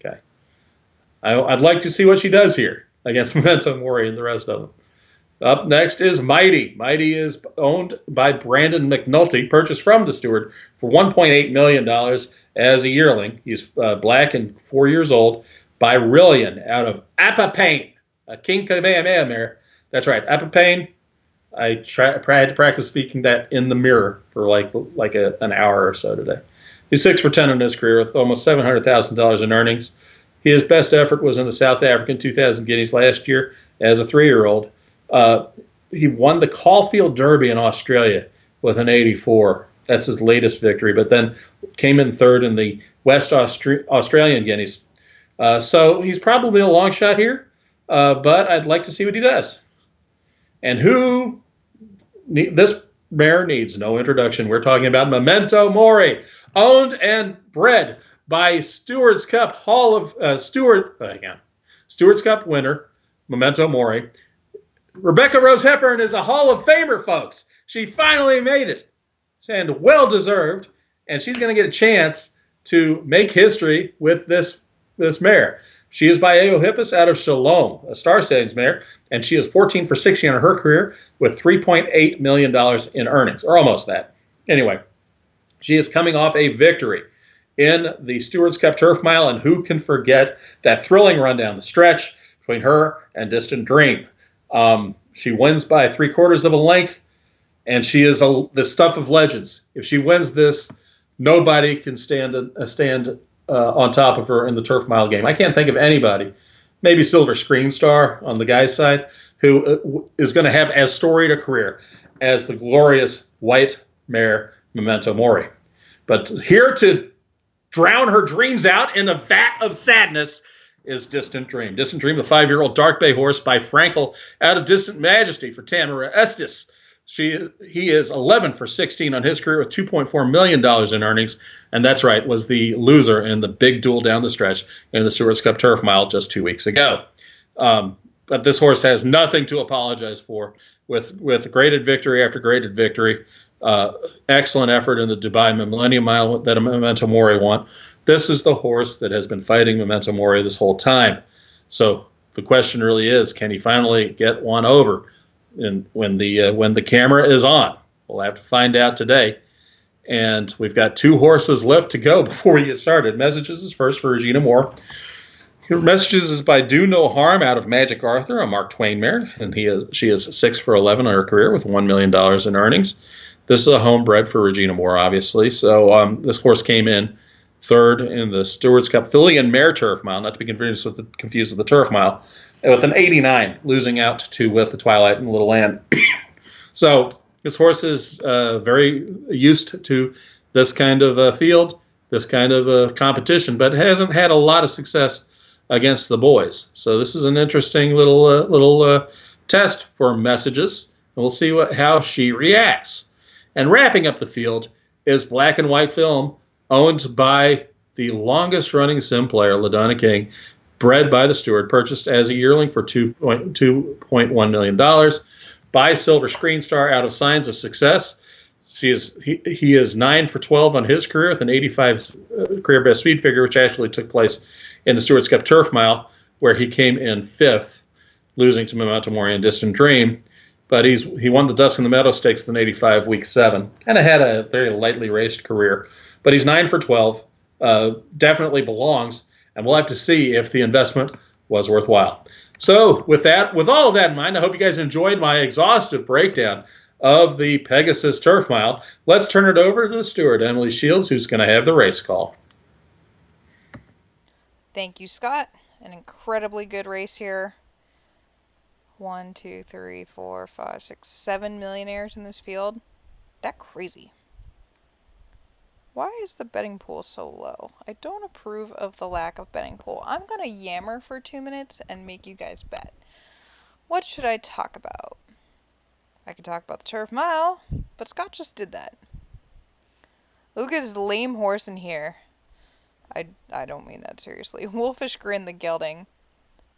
Okay. I'd like to see what she does here against Memento Mori and the rest of them. Up next is Mighty. Mighty is owned by Brandon McNulty, purchased from the steward for $1.8 million as a yearling. He's black and 4 years old, by Rillian out of Apapane, a King Kamehameha mare. That's right, Apapane. I had to practice speaking that in the mirror for like an hour or so today. He's 6 for 10 in his career with almost $700,000 in earnings. His best effort was in the South African 2,000 guineas last year as a 3-year-old. He won the Caulfield Derby in Australia with an 84. That's his latest victory, but then came in third in the Australian Guineas. So he's probably a long shot here, but I'd like to see what he does. And this mare needs no introduction. We're talking about Memento Mori, owned and bred by Stewards Cup Stewards Cup winner Memento Mori. Rebecca Rose Hepburn is a Hall of Famer, folks. She finally made it, and well deserved. And she's going to get a chance to make history with this mare. She is by Eohippus out of Shalom, a star settings mare, and she is 14 for 60 in her career with $3.8 million in earnings, or almost that. Anyway, she is coming off a victory in the Stewards Cup Turf Mile, and who can forget that thrilling run down the stretch between her and Distant Dream. She wins by 3/4 of a length, and she is the stuff of legends. If she wins this, nobody can stand on top of her in the turf mile game. I can't think of anybody, maybe Silver Screen Star on the guy's side, who is going to have as storied a career as the glorious white mare Memento Mori. But here to drown her dreams out in a vat of sadness is Distant Dream. Distant Dream, the 5-year-old Dark Bay horse by Frankel out of Distant Majesty for Tamara Estes. He is 11 for 16 on his career with $2.4 million in earnings. And that's right, was the loser in the big duel down the stretch in the Stewards Cup Turf Mile just 2 weeks ago. But this horse has nothing to apologize for with graded victory after graded victory. Excellent effort in the Dubai Millennium Mile that Memento Mori won. This is the horse that has been fighting Memento Mori this whole time. So the question really is, can he finally get one over when the camera is on? We'll have to find out today. And we've got 2 horses left to go before we get started. Messages is first for Regina Moore. Messages is by Do No Harm out of Magic Arthur, a Mark Twain mare, and she is 6 for 11 on her career with $1 million in earnings. This is a homebred for Regina Moore, obviously. So this horse came in third in the Stewards Cup Filly and Mare Turf Mile, not to be confused with the Turf Mile, with an 89, losing out to With the Twilight and Little Land. So this horse is very used to this kind of field, this kind of competition, but hasn't had a lot of success against the boys. So this is an interesting little test for Messages, and we'll see how she reacts. And wrapping up the field is Black and White Film, owned by the longest-running sim player, LaDonna King, bred by the steward, purchased as a yearling for $2.1 million by Silver Screen Star out of Signs of Success. He is 9 for 12 on his career with an 85 career best speed figure, which actually took place in the Stewards Cup Turf Mile, where he came in 5th, losing to Memento Mori and Distant Dream. But he won the Dusk in the Meadow Stakes in 85, week 7. Kind of had a very lightly raced career. But he's 9 for 12, definitely belongs, and we'll have to see if the investment was worthwhile. So with all of that in mind, I hope you guys enjoyed my exhaustive breakdown of the Pegasus Turf Mile. Let's turn it over to the steward, Emily Shields, who's going to have the race call. Thank you, Scott. An incredibly good race here. 1, 2, 3, 4, 5, 6, 7 millionaires in this field. That crazy. Why is the betting pool so low? I don't approve of the lack of betting pool. I'm going to yammer for 2 minutes and make you guys bet. What should I talk about? I could talk about the Turf Mile, but Scott just did that. Look at this lame horse in here. I don't mean that seriously. Wolfish Grin the Gelding.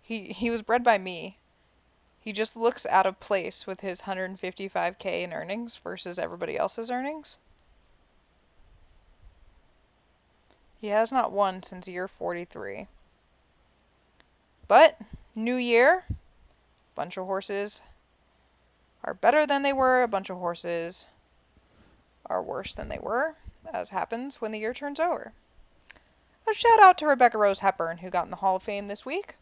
He was bred by me. He just looks out of place with his $155K in earnings versus everybody else's earnings. He has not won since year 43. But, new year, a bunch of horses are better than they were, a bunch of horses are worse than they were, as happens when the year turns over. A shout out to Rebecca Rose Hepburn, who got in the Hall of Fame this week.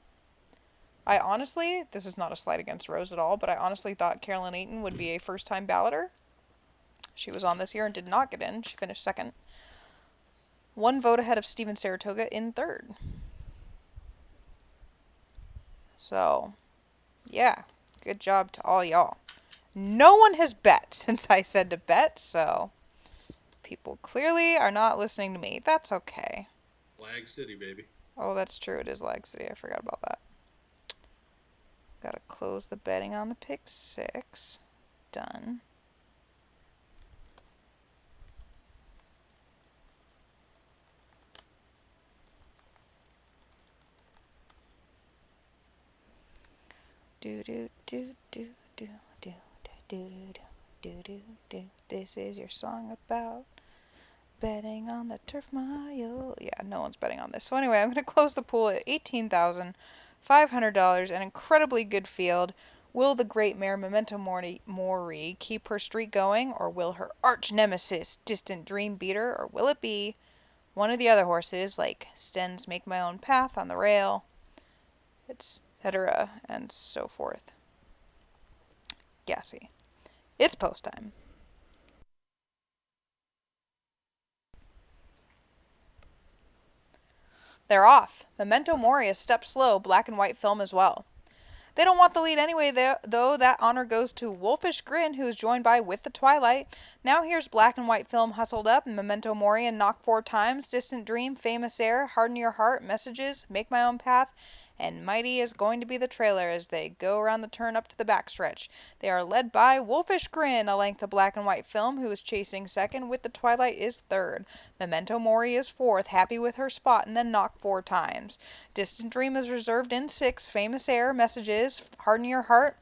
I honestly, this is not a slight against Rose at all, but I honestly thought Carolyn Ayton would be a first-time balloter. She was on this year and did not get in. She finished 2nd. 1 vote ahead of Steven Saratoga in 3rd. So, yeah, good job to all y'all. No one has bet since I said to bet, so People clearly are not listening to me. That's okay. Lag City, baby. Oh, that's true. It is Lag City. I forgot about that. Gotta close the betting on the pick 6. Done. Do do do do do do do do do do do. This is your song about betting on the turf mile. Yeah, no one's betting on this. So anyway, I'm gonna close the pool at $18,500. An incredibly good field. Will the great mare Memento Mori keep her streak going, or will her arch nemesis Distant Dream beat her, or will it be one of the other horses like Sten's Make My Own Path on the rail, etc., and so forth? Gassy. It's post time. They're off. Memento Mori a step slow, black and white film as well. They don't want the lead anyway, though. That honor goes to Wolfish Grin, who is joined by With the Twilight. Now here's black and white film hustled up, Memento Mori and Knock 4 times, Distant Dream, Famous Air, Harden Your Heart, Messages, Make My Own Path, and Mighty is going to be the trailer as they go around the turn up to the backstretch. They are led by Wolfish Grin, a length of black and white film, who is chasing second. With the Twilight is third. Memento Mori is fourth, happy with her spot, and then Knock 4 times. Distant Dream is reserved in 6. Famous Air, Messages, Harden Your Heart,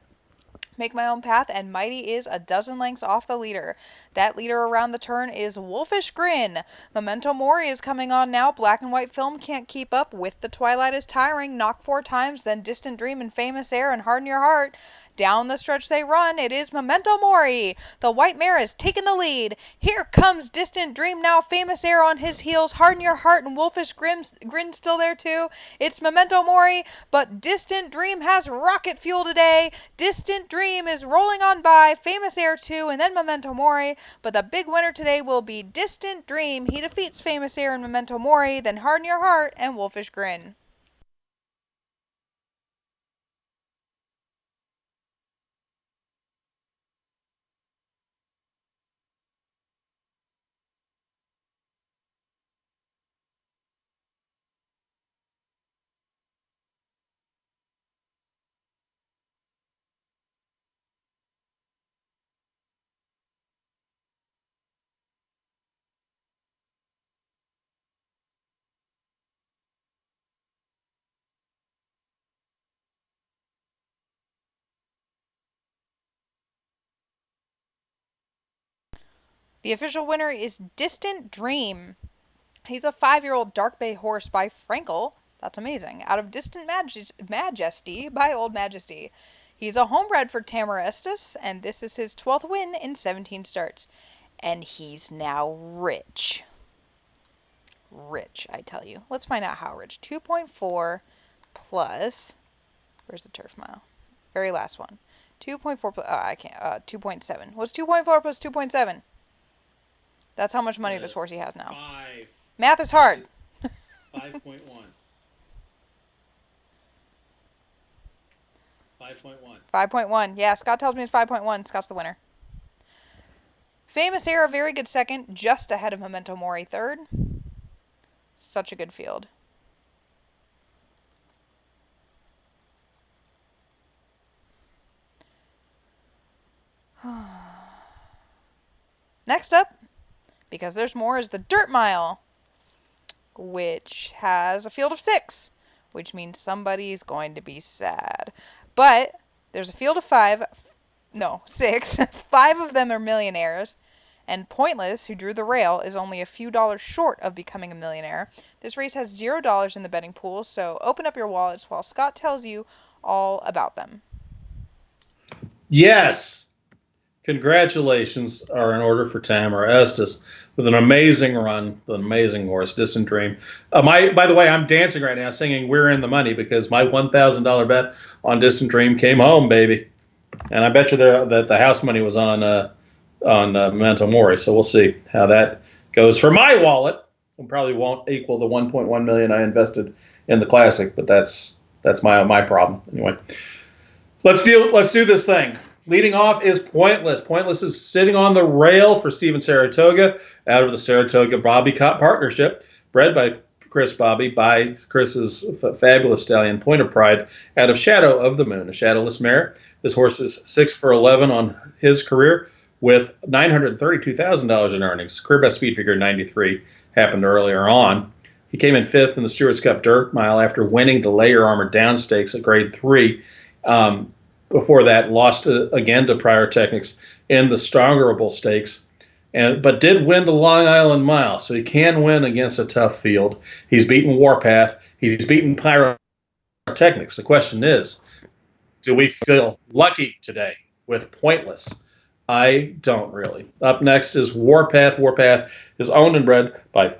Make My Own Path, and Mighty is a dozen lengths off the leader. That leader around the turn is Wolfish Grin. Memento Mori is coming on now. Black and white film can't keep up. With the Twilight is tiring. Knock 4 times, then Distant Dream and Famous Air and Harden Your Heart. Down the stretch they run. It is Memento Mori. The white mare is taking the lead. Here comes Distant Dream now. Famous Air on his heels. Harden Your Heart and Wolfish Grin still there too. It's Memento Mori, but Distant Dream has rocket fuel today. Distant Dream is rolling on by. Famous Air too, and then Memento Mori. But the big winner today will be Distant Dream. He defeats Famous Air and Memento Mori, then Harden Your Heart and Wolfish Grin. The official winner is Distant Dream. He's a 5-year-old Dark Bay horse by Frankel. That's amazing. Out of Distant Majesty by Old Majesty. He's a homebred for Tamara Estes, and this is his 12th win in 17 starts. And he's now rich. Rich, I tell you. Let's find out how rich. 2.4 plus... Where's the turf mile? Very last one. 2.4 plus... I can't... 2.7. What's 2.4 plus 2.7? That's how much money this horsey has now. 5. Math is hard. 5.1. 5.1. 5.1. Yeah, Scott tells me it's 5.1. Scott's the winner. Famous Air, a very good second, just ahead of Memento Mori third. Such a good field. Next up, because there's more, is the Dirt Mile, which has a field of 6, which means somebody's going to be sad. But there's a field of 6. 5 of them are millionaires, and Pointless, who drew the rail, is only a few dollars short of becoming a millionaire. This race has $0 in the betting pool, so open up your wallets while Scott tells you all about them. Yes. Congratulations are in order for Tamara Estes with an amazing run, an amazing horse, Distant Dream. By the way, I'm dancing right now singing We're in the Money because my $1,000 bet on Distant Dream came home, baby. And I bet you that the house money was on Memento Mori, so we'll see how that goes for my wallet. It probably won't equal the 1.1 million I invested in the Classic, but that's my problem. Anyway, let's do this thing. Leading off is Pointless. Pointless is sitting on the rail for Steven Saratoga out of the Saratoga Bobby partnership, bred by Chris Bobby by Chris's fabulous stallion Point of Pride out of Shadow of the Moon, a shadowless mare. This horse is 6 for 11 on his career with $932,000 in earnings. Career best speed figure 93 happened earlier on. He came in 5th in the Stewards Cup Dirt Mile after winning the Lay Your Armor Down Stakes at Grade 3. Before that, lost again to Prior Technics in the Strongerable Stakes, but did win the Long Island Mile, so he can win against a tough field. He's beaten Warpath. He's beaten Pyrotechnics. The question is, do we feel lucky today with Pointless? I don't really. Up next is Warpath. Warpath is owned and bred by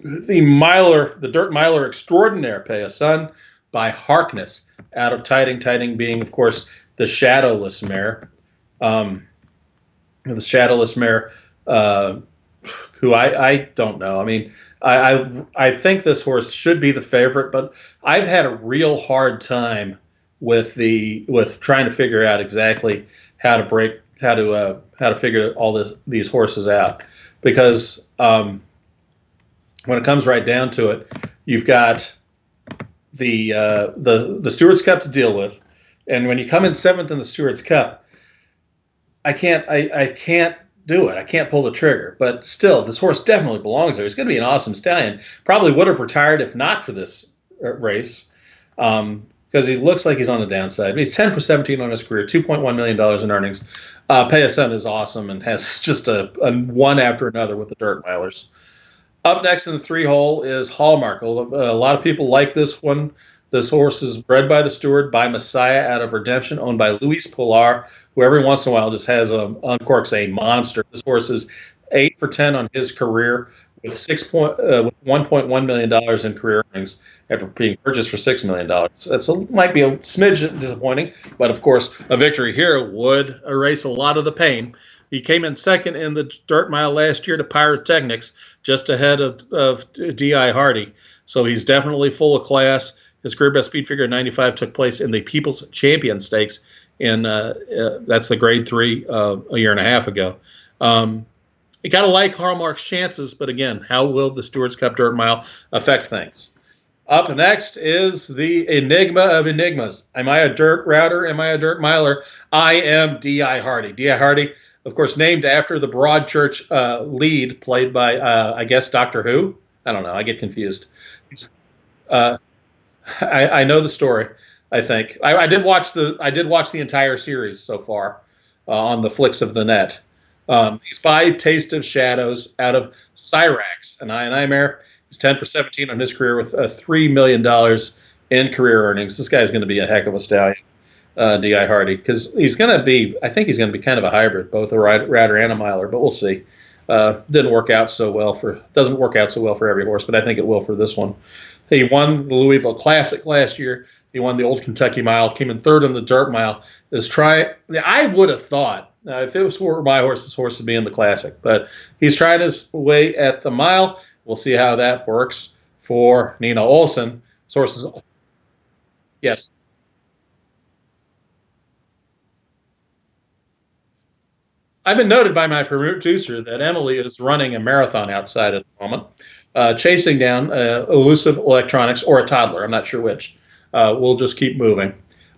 the Dirt Miler Extraordinaire, Pay a Son, by Harkness out of Tiding. Tiding being, of course, the shadowless mare. The shadowless mare, who I don't know. I mean, I think this horse should be the favorite, but I've had a real hard time with trying to figure out exactly how to figure all these horses out, because when it comes right down to it, you've got the Stewards Cup to deal with, and when you come in 7th in the Stewards Cup, I can't do it. I can't pull the trigger. But still, this horse definitely belongs there. He's going to be an awesome stallion. Probably would have retired if not for this race, because he looks like he's on the downside. He's 10 for 17 on his career, $2.1 million in earnings. Pay a Son is awesome and has just a one after another with the Dirt Milers. Up next in the 3-hole is Hallmark. A lot of people like this one. This horse is bred by the steward, by Messiah out of Redemption, owned by Luis Pilar, who every once in a while just uncorks a monster. This horse is 8 for 10 on his career with $1.1 million in career earnings after being purchased for $6 million. That might be a smidge disappointing, but of course, a victory here would erase a lot of the pain. He came in 2nd in the Dirt Mile last year to Pyrotechnics, just ahead of D.I. Hardy. So he's definitely full of class. His career best speed figure 95 took place in the People's Champion Stakes, and that's the Grade 3 a year and a half ago. You got to like Hallmark's chances, but again, how will the Stewards Cup Dirt Mile affect things? Up next is the enigma of enigmas. Am I a dirt router? Am I a dirt miler? I am D.I. Hardy. D.I. Hardy, of course, named after the Broadchurch lead played by, I guess, Doctor Who? I don't know. I get confused. I know the story, I think. I did watch the entire series so far on the flicks of the net. He's by Taste of Shadows out of Cyrax, an I mare. He's 10 for 17 on his career with $3 million in career earnings. This guy's going to be a heck of a stallion, D.I. Hardy, because I think he's going to be kind of a hybrid, both a router and a miler, but we'll see. Doesn't work out so well for every horse, but I think it will for this one. He won the Louisville Classic last year. He won the Old Kentucky Mile, came in 3rd in the Dirt Mile. I would have thought, if it was for my horse, this horse would be in the Classic. But he's tried his way at the mile. We'll see how that works for Nina Olson. Sources, yes. I've been noted by my producer that Emily is running a marathon outside at the moment, chasing down elusive electronics or a toddler. I'm not sure which. We'll just keep moving.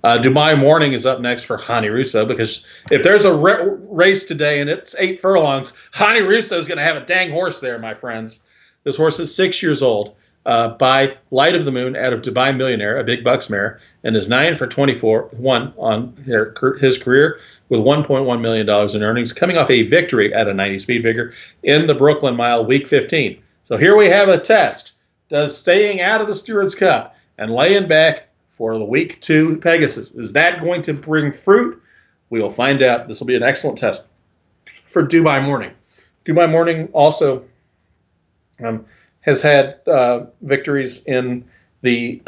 Dubai Morning is up next for Hani Russo, because if there's a race today and it's 8 furlongs, Hani Russo is going to have a dang horse there, my friends. This horse is 6 years old, by Light of the Moon out of Dubai Millionaire, a big bucks mare, and is 9 for 24-1 on his career with $1.1 million in earnings, coming off a victory at a 90 speed figure in the Brooklyn Mile, week 15. So here we have a test. Does staying out of the Stewards Cup and laying back for the week 2 Pegasus, is that going to bring fruit? We will find out. This will be an excellent test for Dubai Morning. Dubai Morning also has had victories in the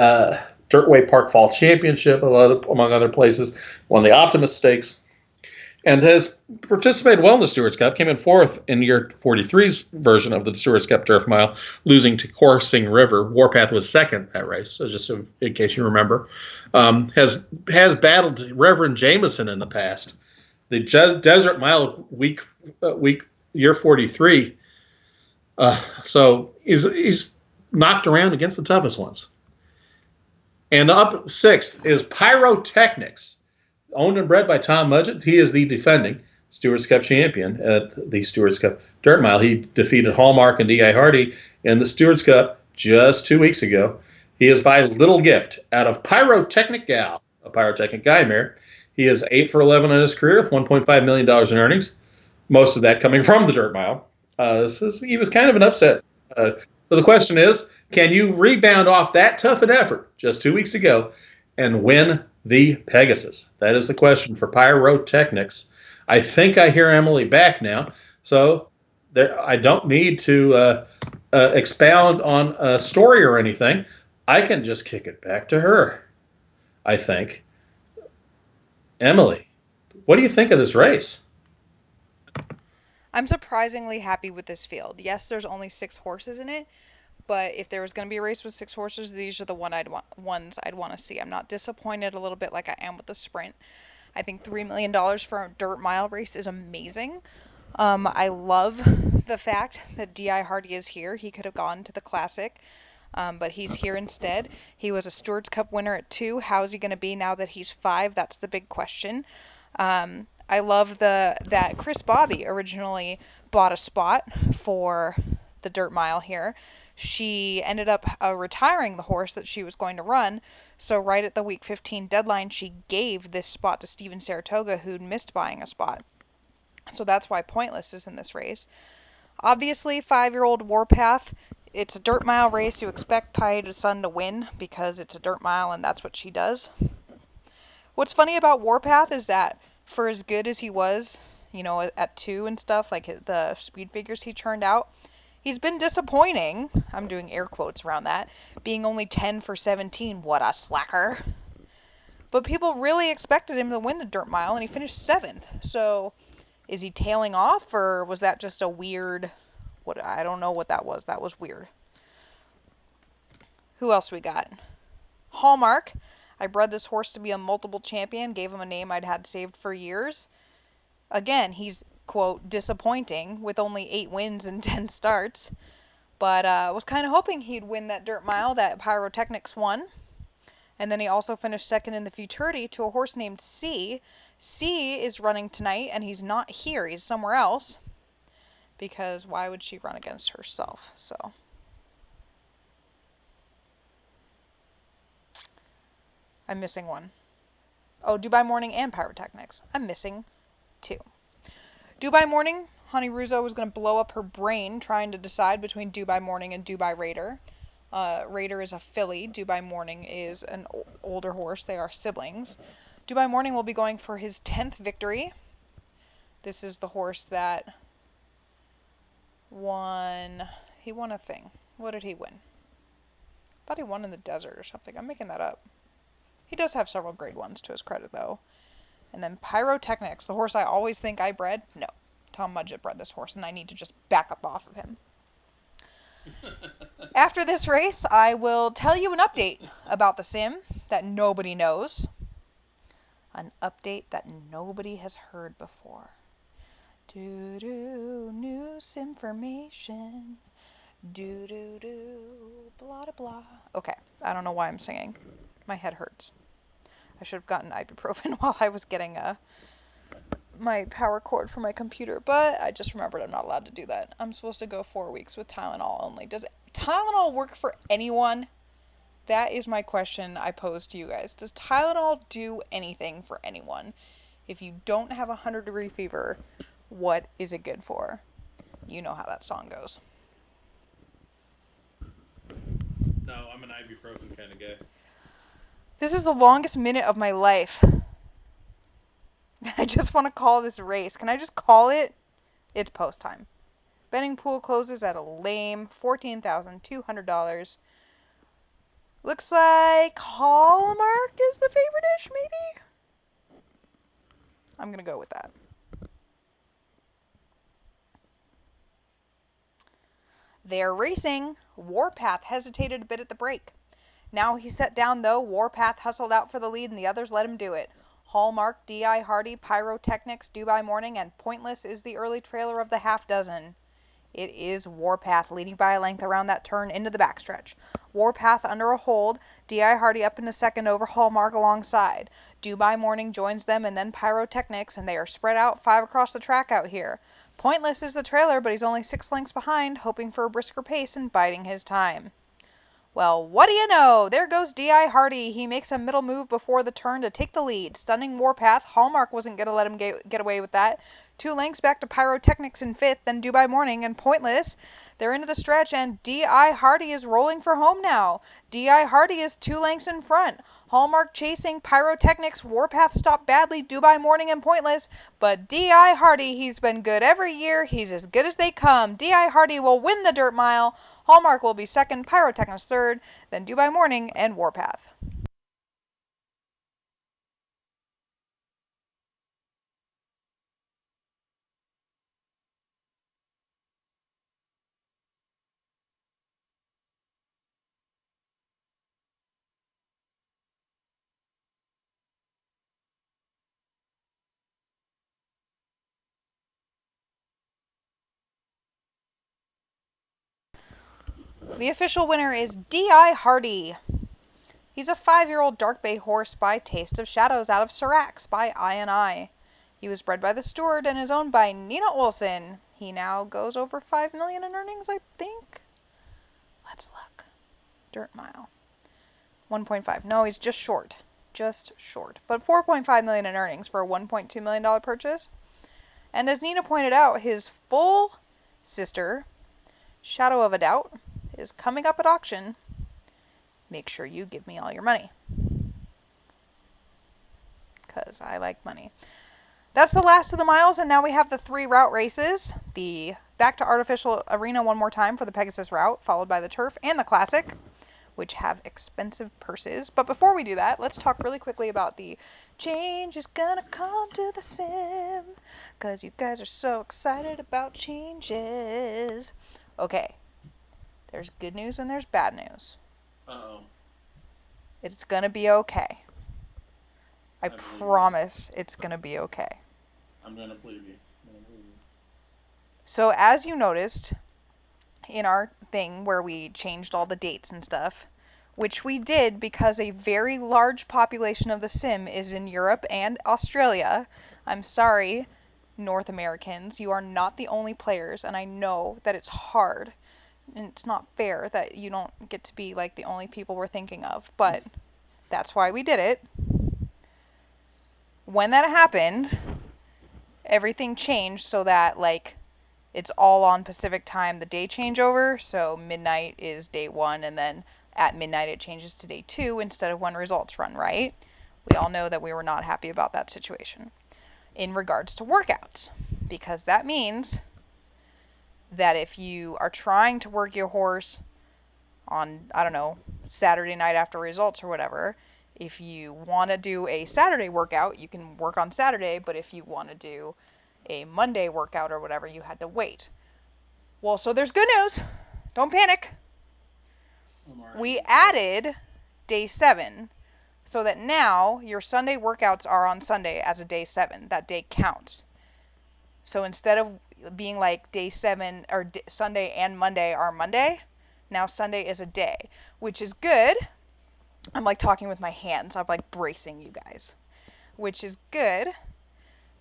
Dirtway Park Fall Championship, among other places, won the Optimist Stakes, and has participated well in the Stewards Cup, came in 4th in year 43's version of the Stewards Cup Turf Mile, losing to Coursing River. Warpath was 2nd that race, so just in case you remember. Has battled Reverend Jameson in the past. the Desert Mile week year 43. So he's knocked around against the toughest ones. And up sixth is Pyrotechnics, owned and bred by Tom Mudgett. He is the defending Stewards Cup champion at the Stewards Cup Dirt Mile. He defeated Hallmark and D.I. Hardy in the Stewards Cup just 2 weeks ago. He is by Little Gift out of Pyrotechnic Gal, a Pyrotechnic Guy mare. He is 8 for 11 in his career with $1.5 million in earnings, most of that coming from the Dirt Mile. He was kind of an upset. So the question is, can you rebound off that tough an effort just 2 weeks ago and win the Pegasus? That is the question for Pyrotechnics. I think I hear Emily back now, so I don't need to expound on a story or anything. I can just kick it back to her, I think. Emily, what do you think of this race? I'm surprisingly happy with this field. Yes, there's only 6 horses in it, but if there was going to be a race with 6 horses, these are the ones I'd want to see. I'm not disappointed a little bit like I am with the sprint. I think $3 million for a dirt mile race is amazing. I love the fact that D.I. Hardy is here. He could have gone to the Classic, but he's here instead. He was a Stewards Cup winner at 2. How's he going to be now that he's 5? That's the big question. I love that Chris Bobby originally bought a spot for the dirt mile here. She ended up retiring the horse that she was going to run. So right at the week 15 deadline, she gave this spot to Steven Saratoga, who'd missed buying a spot. So that's why Pointless is in this race. Obviously, 5-year-old Warpath. It's a dirt mile race. You expect Pie to Sun to win because it's a dirt mile and that's what she does. What's funny about Warpath is that for as good as he was, at 2 and stuff, like the speed figures he churned out, he's been disappointing. I'm doing air quotes around that. Being only 10 for 17. What a slacker. But people really expected him to win the dirt mile, and he finished 7th. So is he tailing off, or was that just a weird... I don't know what that was. That was weird. Who else we got? Hallmark. I bred this horse to be a multiple champion, gave him a name I'd had saved for years. Again, he's, quote, disappointing with only 8 wins and 10 starts. But was kind of hoping he'd win that dirt mile that Pyrotechnics won. And then he also finished 2nd in the Futurity to a horse named C. C is running tonight, and he's not here. He's somewhere else. Because why would she run against herself? So I'm missing one. Oh, Dubai Morning and Pyrotechnics. I'm missing 2. Dubai Morning, Honey Russo was going to blow up her brain trying to decide between Dubai Morning and Dubai Raider. Raider is a filly. Dubai Morning is an older horse. They are siblings. Dubai Morning will be going for his 10th victory. This is the horse that won... He won a thing. What did he win? I thought he won in the desert or something. I'm making that up. He does have several grade 1s to his credit, though. And then Pyrotechnics, the horse I always think I bred. No, Tom Mudgett bred this horse, and I need to just back up off of him. After this race, I will tell you an update about the sim that nobody knows. An update that nobody has heard before. Doo-doo, new simformation. Doo-doo-doo, blah, blah, blah. Okay, I don't know why I'm singing. My head hurts. I should have gotten ibuprofen while I was getting my power cord for my computer, but I just remembered I'm not allowed to do that. I'm supposed to go 4 weeks with Tylenol only. Does Tylenol work for anyone? That is my question I pose to you guys. Does Tylenol do anything for anyone? If you don't have 100-degree fever, what is it good for? You know how that song goes. No, I'm an ibuprofen kind of guy. This is the longest minute of my life. I just want to call this race. Can I just call it? It's post time. Betting pool closes at a lame $14,200. Looks like Hallmark is the favorite-ish, maybe? I'm going to go with that. They're racing. Warpath hesitated a bit at the break. Now he's set down, though. Warpath hustled out for the lead, and the others let him do it. Hallmark, D.I. Hardy, Pyrotechnics, Dubai Morning, and Pointless is the early trailer of the half dozen. It is Warpath leading by a length around that turn into the backstretch. Warpath under a hold, D.I. Hardy up into second over Hallmark alongside. Dubai Morning joins them and then Pyrotechnics, and they are spread out 5 across the track out here. Pointless is the trailer, but he's only 6 lengths behind, hoping for a brisker pace and biding his time. Well, what do you know? There goes D.I. Hardy. He makes a middle move before the turn to take the lead. Stunning Warpath. Hallmark wasn't going to let him get away with that. 2 lengths back to Pyrotechnics in 5th, then Dubai Morning and Pointless. They're into the stretch, and D.I. Hardy is rolling for home now. D.I. Hardy is 2 lengths in front. Hallmark chasing Pyrotechnics. Warpath stopped badly. Dubai Morning and Pointless. But D.I. Hardy, he's been good every year. He's as good as they come. D.I. Hardy will win the dirt mile. Hallmark will be second. Pyrotechnics third. Then Dubai Morning and Warpath. The official winner is D.I. Hardy. He's a 5-year-old dark bay horse by Taste of Shadows out of Syrax by I&I. He was bred by the steward and is owned by Nina Olson. He now goes over $5 million in earnings, I think. Let's look. Dirt mile. 1.5. No, he's just short. Just short. But $4.5 million in earnings for a $1.2 million purchase. And as Nina pointed out, his full sister, Shadow of a Doubt, is coming up at auction. Make sure you give me all your money. Because I like money. That's the last of the miles, and now we have the 3 route races. The back to artificial arena one more time for the Pegasus route, followed by the turf and the classic, which have expensive purses. But before we do that, let's talk really quickly about the change is gonna come to the sim. Because you guys are so excited about changes. Okay. There's good news and there's bad news. Uh-oh. It's gonna be okay. I promise it's gonna be okay. I'm gonna believe you. So as you noticed in our thing where we changed all the dates and stuff, which we did because a very large population of the sim is in Europe and Australia. I'm sorry, North Americans, you are not the only players, and I know that it's hard. And it's not fair that you don't get to be like the only people we're thinking of, but that's why we did it. When that happened, everything changed so that like it's all on Pacific time, the day changeover. So midnight is day 1, and then at midnight it changes to day 2 instead of when results run, right? We all know that we were not happy about that situation in regards to workouts, because that means that if you are trying to work your horse on, I don't know, Saturday night after results or whatever, if you want to do a Saturday workout, you can work on Saturday, but if you want to do a Monday workout or whatever, you had to wait. Well, so there's good news. Don't panic. We added day 7 so that now your Sunday workouts are on Sunday as a day 7. That day counts. So instead of being like day 7 or Sunday and Monday are Monday, now Sunday is a day, which is good. I'm like talking with my hands. I'm like bracing you guys, which is good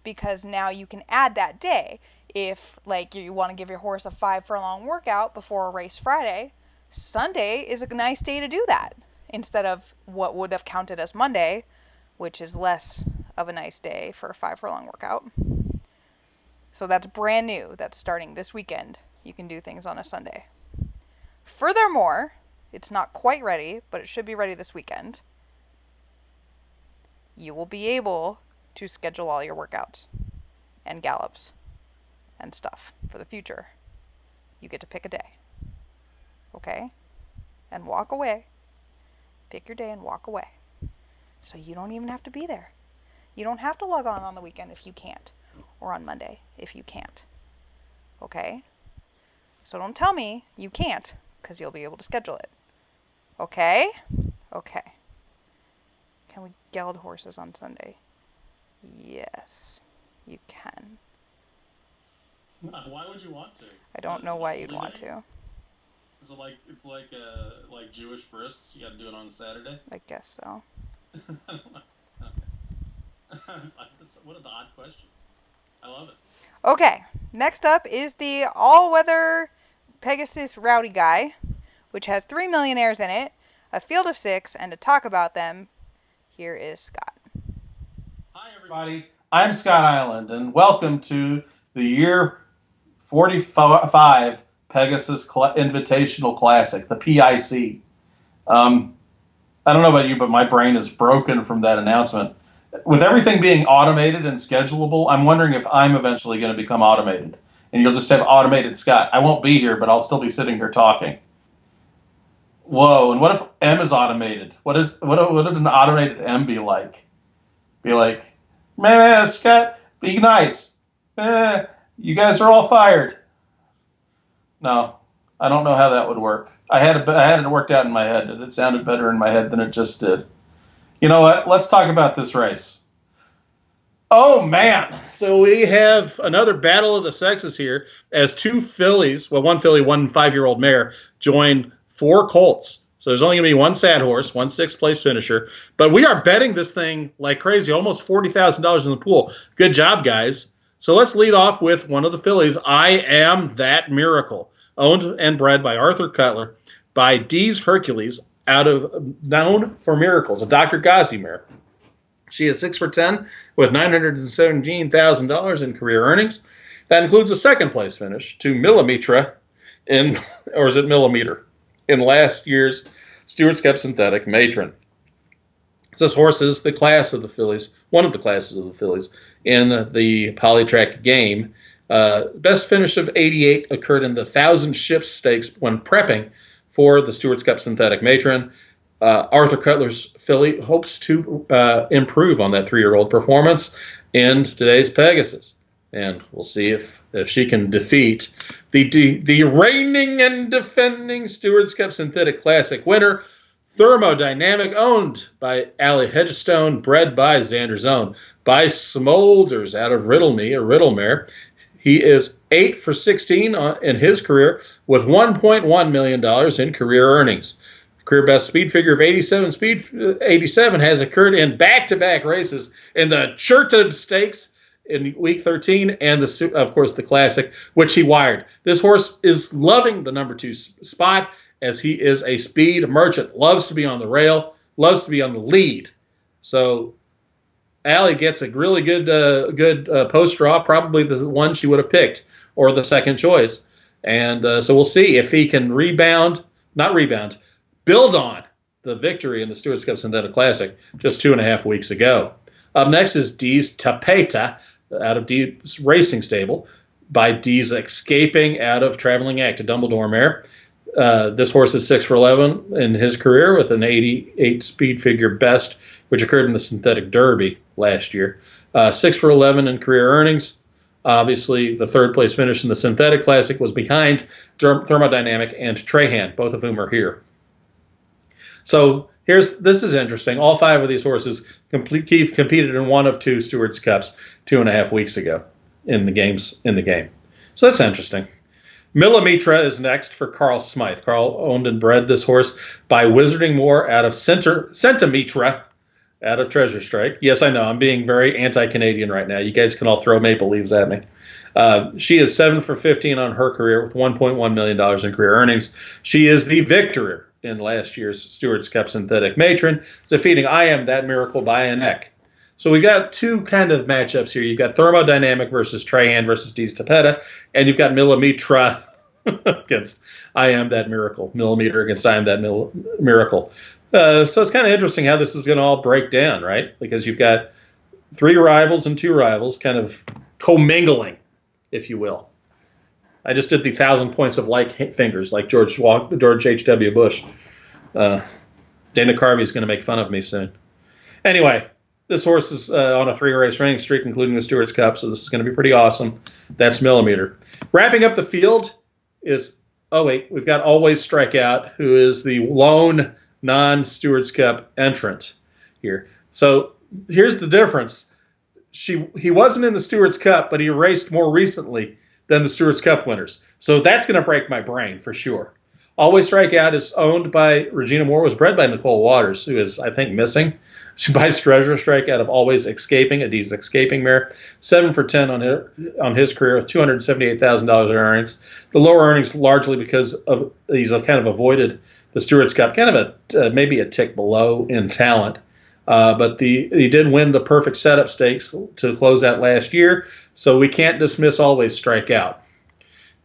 because now you can add that day. If like you want to give your horse a 5 furlong workout before a race Friday, Sunday is a nice day to do that instead of what would have counted as Monday, which is less of a nice day for a 5 furlong workout. So that's brand new. That's starting this weekend. You can do things on a Sunday. Furthermore, it's not quite ready, but it should be ready this weekend. You will be able to schedule all your workouts and gallops and stuff for the future. You get to pick a day. Okay? And walk away. Pick your day and walk away. So you don't even have to be there. You don't have to log on the weekend if you can't. Or on Monday if you can't. Okay? So don't tell me you can't, because you'll be able to schedule it. Okay? Okay. Can we geld horses on Sunday? Yes, you can. Why would you want to? I don't know why you'd want to. Is it like Jewish brists? You got to do it on a Saturday. I guess so. Okay. What an odd question. I love it. Okay, next up is the all-weather Pegasus Rowdy Guy, which has 3 millionaires in it, a field of 6, and to talk about them, here is Scott. Hi, everybody. I'm Scott Island, and welcome to the year 45 Pegasus Invitational Classic, the PIC. I don't know about you, but my brain is broken from that announcement. With everything being automated and schedulable, I'm wondering if I'm eventually going to become automated. And you'll just have automated Scott. I won't be here, but I'll still be sitting here talking. Whoa, and what if M is automated? What would an automated M be like? Be like, man, Scott, be nice. You guys are all fired. No, I don't know how that would work. I had it worked out in my head, and it sounded better in my head than it just did. You know what? Let's talk about this race. Oh, man. So we have another battle of the sexes here as two fillies, well, one filly, 1 5-year-old mare, join 4 colts. So there's only going to be one sad horse, one 6th place finisher. But we are betting this thing like crazy, almost $40,000 in the pool. Good job, guys. So let's lead off with one of the fillies, I Am That Miracle, owned and bred by Arthur Cutler, by D's Hercules, out of Known for Miracles, a Dr. Ghazi mare. She is 6 for 10 with $917,000 in career earnings. That includes a 2nd place finish to Millimeter in last year's Stewart's Cup Synthetic Matron. This horse is the class of the fillies, one of the classes of the fillies in the Polytrack game. Best finish of 88 occurred in the 1,000 Ships Stakes when prepping for the Stewart's Cup Synthetic Matron. Arthur Cutler's filly hopes to improve on that 3-year-old performance in today's Pegasus. And we'll see if she can defeat the reigning and defending Stewart's Cup Synthetic Classic winner, Thermodynamic, owned by Allie Hedgestone, bred by Xander Zone, by Smolders out of Riddle-Me, a Riddle mare. He is 8 for 16 in his career with $1.1 million in career earnings. Career best speed figure of 87. Speed 87 has occurred in back-to-back races in the Chertob Stakes in week 13 and, of course, the Classic, which he wired. This horse is loving the number 2 spot as he is a speed merchant. Loves to be on the rail, loves to be on the lead. So Allie gets a really good post draw, probably the one she would have picked, or the second choice. And so we'll see if he can build on the victory in the Stewart's Cup Synthetic Classic just 2.5 weeks ago. Up next is D's Tapeta out of D's Racing Stable by D's Escaping out of Traveling Act, a Dumbledore mare. This horse is 6 for 11 in his career with an 88 speed figure best, which occurred in the Synthetic Derby last year. 6 for 11 in career earnings. Obviously, the 3rd place finish in the Synthetic Classic was behind Thermodynamic and Trahan, both of whom are here. So this is interesting. All 5 of these horses competed in one of 2 Stewart's Cups 2.5 weeks ago in the game. So that's interesting. Millimeter is next for Carl Smythe. Carl owned and bred this horse by Wizarding Moore out of Centimetra out of Treasure Strike. Yes, I know. I'm being very anti-Canadian right now. You guys can all throw maple leaves at me. She is 7 for 15 on her career with $1.1 million in career earnings. She is the victor in last year's Stewart's Cup Synthetic Matron, defeating I Am That Miracle by a neck. So we got 2 kind of matchups here. You've got Thermodynamic versus Trahan versus D's Tapeta, and you've got Millimeter against I Am That Miracle. Millimeter against I Am That Miracle. So it's kind of interesting how this is going to all break down, right? Because you've got 3 rivals and 2 rivals kind of commingling, if you will. I just did the 1,000 points of like fingers, like George H.W. Bush. Dana Carvey is going to make fun of me soon. Anyway, this horse is on a 3-race winning streak, including the Stewart's Cup, so this is going to be pretty awesome. That's Millimeter. Wrapping up the field is, we've got Always Strike Out, who is the lone non-Stewart's Cup entrant here. So here's the difference. he wasn't in the Stewards Cup, but he raced more recently than the Stewards Cup winners. So that's going to break my brain for sure. Always Strike Out is owned by Regina Moore, was bred by Nicole Waters, who is, I think, missing. She buys Treasure Strike out of Always Escaping, a D's Escaping mare. 7 for 10 on his career with $278,000 in earnings. The lower earnings largely because of he's kind of avoided the Stewards Cup, kind of maybe a tick below in talent. But he did win the Perfect Setup Stakes to close out last year, so we can't dismiss Always Strike Out.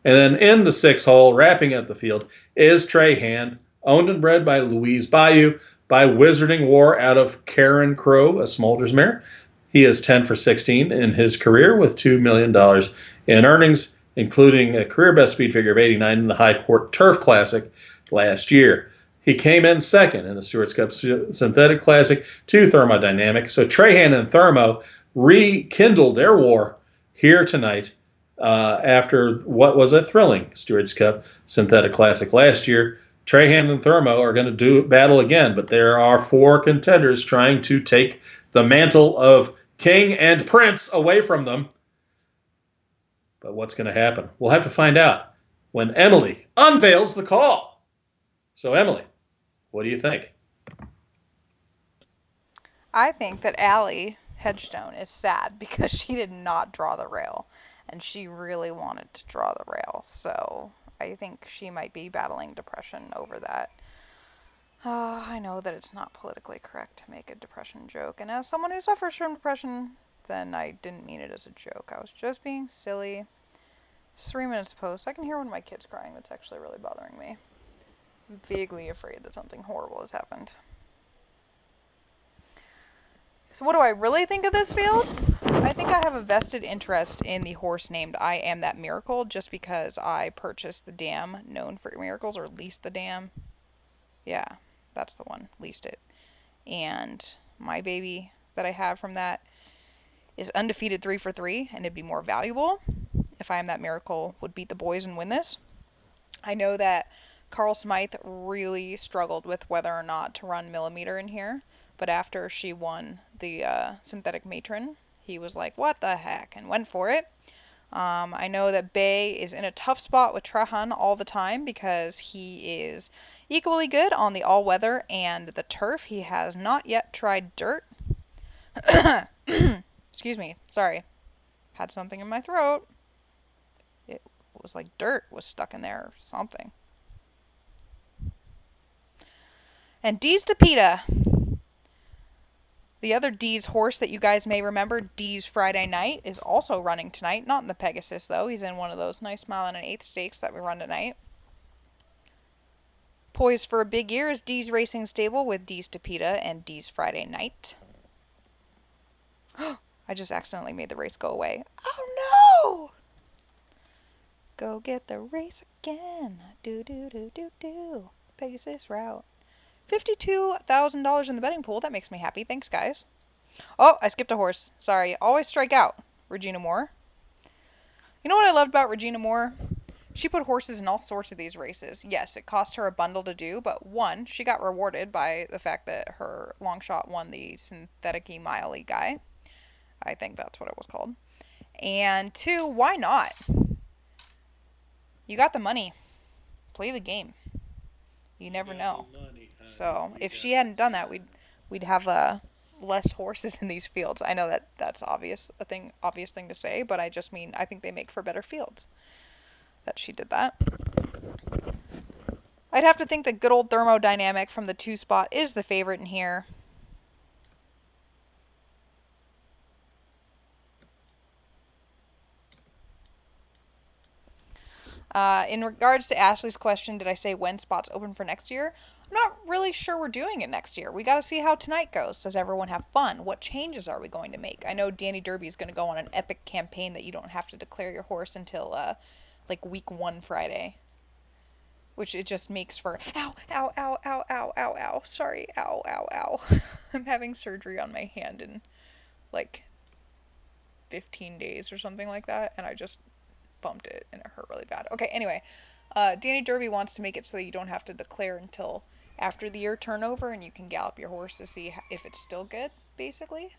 And then in the 6th hole, wrapping up the field, is Trahan, owned and bred by Louise Bayou, by Wizarding War out of Karen Crow, a Smolders mare. He is 10 for 16 in his career with $2 million in earnings, including a career best speed figure of 89 in the Highport Turf Classic last year. He came in second in the Stewards Cup Synthetic Classic to Thermodynamic. So Trahan and Thermo rekindled their war here tonight after what was a thrilling Stewards Cup Synthetic Classic last year. Trahan and Thermo are going to do battle again, but there are 4 contenders trying to take the mantle of King and Prince away from them. But what's going to happen? We'll have to find out when Emily unveils the call. So, Emily, what do you think? I think that Allie Hedgestone is sad because she did not draw the rail, and she really wanted to draw the rail. So I think she might be battling depression over that. I know that it's not politically correct to make a depression joke, and as someone who suffers from depression, then I didn't mean it as a joke. I was just being silly. It's 3 minutes post. I can hear one of my kids crying. That's actually really bothering me. I'm vaguely afraid that something horrible has happened. So what do I really think of this field? I think I have a vested interest in the horse named I Am That Miracle just because I purchased the dam known for miracles, or leased the dam. Yeah, that's the one. Leased it. And my baby that I have from that is undefeated 3 for 3, and it'd be more valuable if I Am That Miracle would beat the boys and win this. I know that Carl Smythe really struggled with whether or not to run Millimeter in here, but after she won the Synthetic Matron, he was like, what the heck, and went for it. I know that Bay is in a tough spot with Trahan all the time because he is equally good on the all-weather and the turf. He has not yet tried dirt. Excuse me, sorry. Had something in my throat. It was like dirt was stuck in there or something. And Dee's Tapita. The other Dee's horse that you guys may remember, Dee's Friday Night, is also running tonight. Not in the Pegasus, though. He's in one of those nice mile and an eighth stakes that we run tonight. Poised for a big year is Dee's Racing Stable with Dee's Tapita and Dee's Friday Night. I just accidentally made the race go away. Oh, no! Go get the race again. Do, do, do, do, do. Pegasus route. $52,000 in the betting pool. That makes me happy. Thanks, guys. Oh, I skipped a horse. Sorry. Always Strike Out. Regina Moore. You know what I loved about Regina Moore? She put horses in all sorts of these races. Yes, it cost her a bundle to do, but one, she got rewarded by the fact that her long shot won the synthetic-y miley guy. I think that's what it was called. And two, why not? You got the money. Play the game. You never know. So if she hadn't done that, we'd have less horses in these fields. I know that that's obvious thing to say, but I just mean I think they make for better fields. That she did that. I'd have to think that good old Thermodynamic from the 2 spot is the favorite in here. In regards to Ashley's question, did I say when spots open for next year? I'm not really sure we're doing it next year. We got to see how tonight goes. Does everyone have fun? What changes are we going to make? I know Danny Derby is going to go on an epic campaign that you don't have to declare your horse until like week 1 Friday. Which it just makes for ow, ow, ow, ow, ow, ow, ow. Sorry, ow, ow, ow. I'm having surgery on my hand in like 15 days or something like that, and I just bumped it and it hurt really bad. Okay, anyway, Danny Derby wants to make it so that you don't have to declare until after the year turnover, and you can gallop your horse to see if it's still good, basically.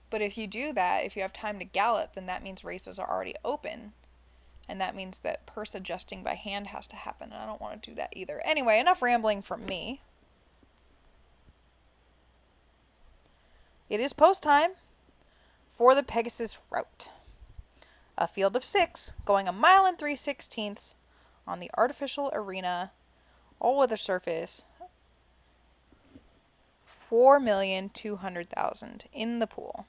But if you do that, if you have time to gallop, then that means races are already open. And that means that purse adjusting by hand has to happen. And I don't want to do that either. Anyway, enough rambling from me. It is post time for the Pegasus route. A field of 6 going 1 mile and 3/16 on the artificial arena, all-weather surface, 4,200,000 in the pool.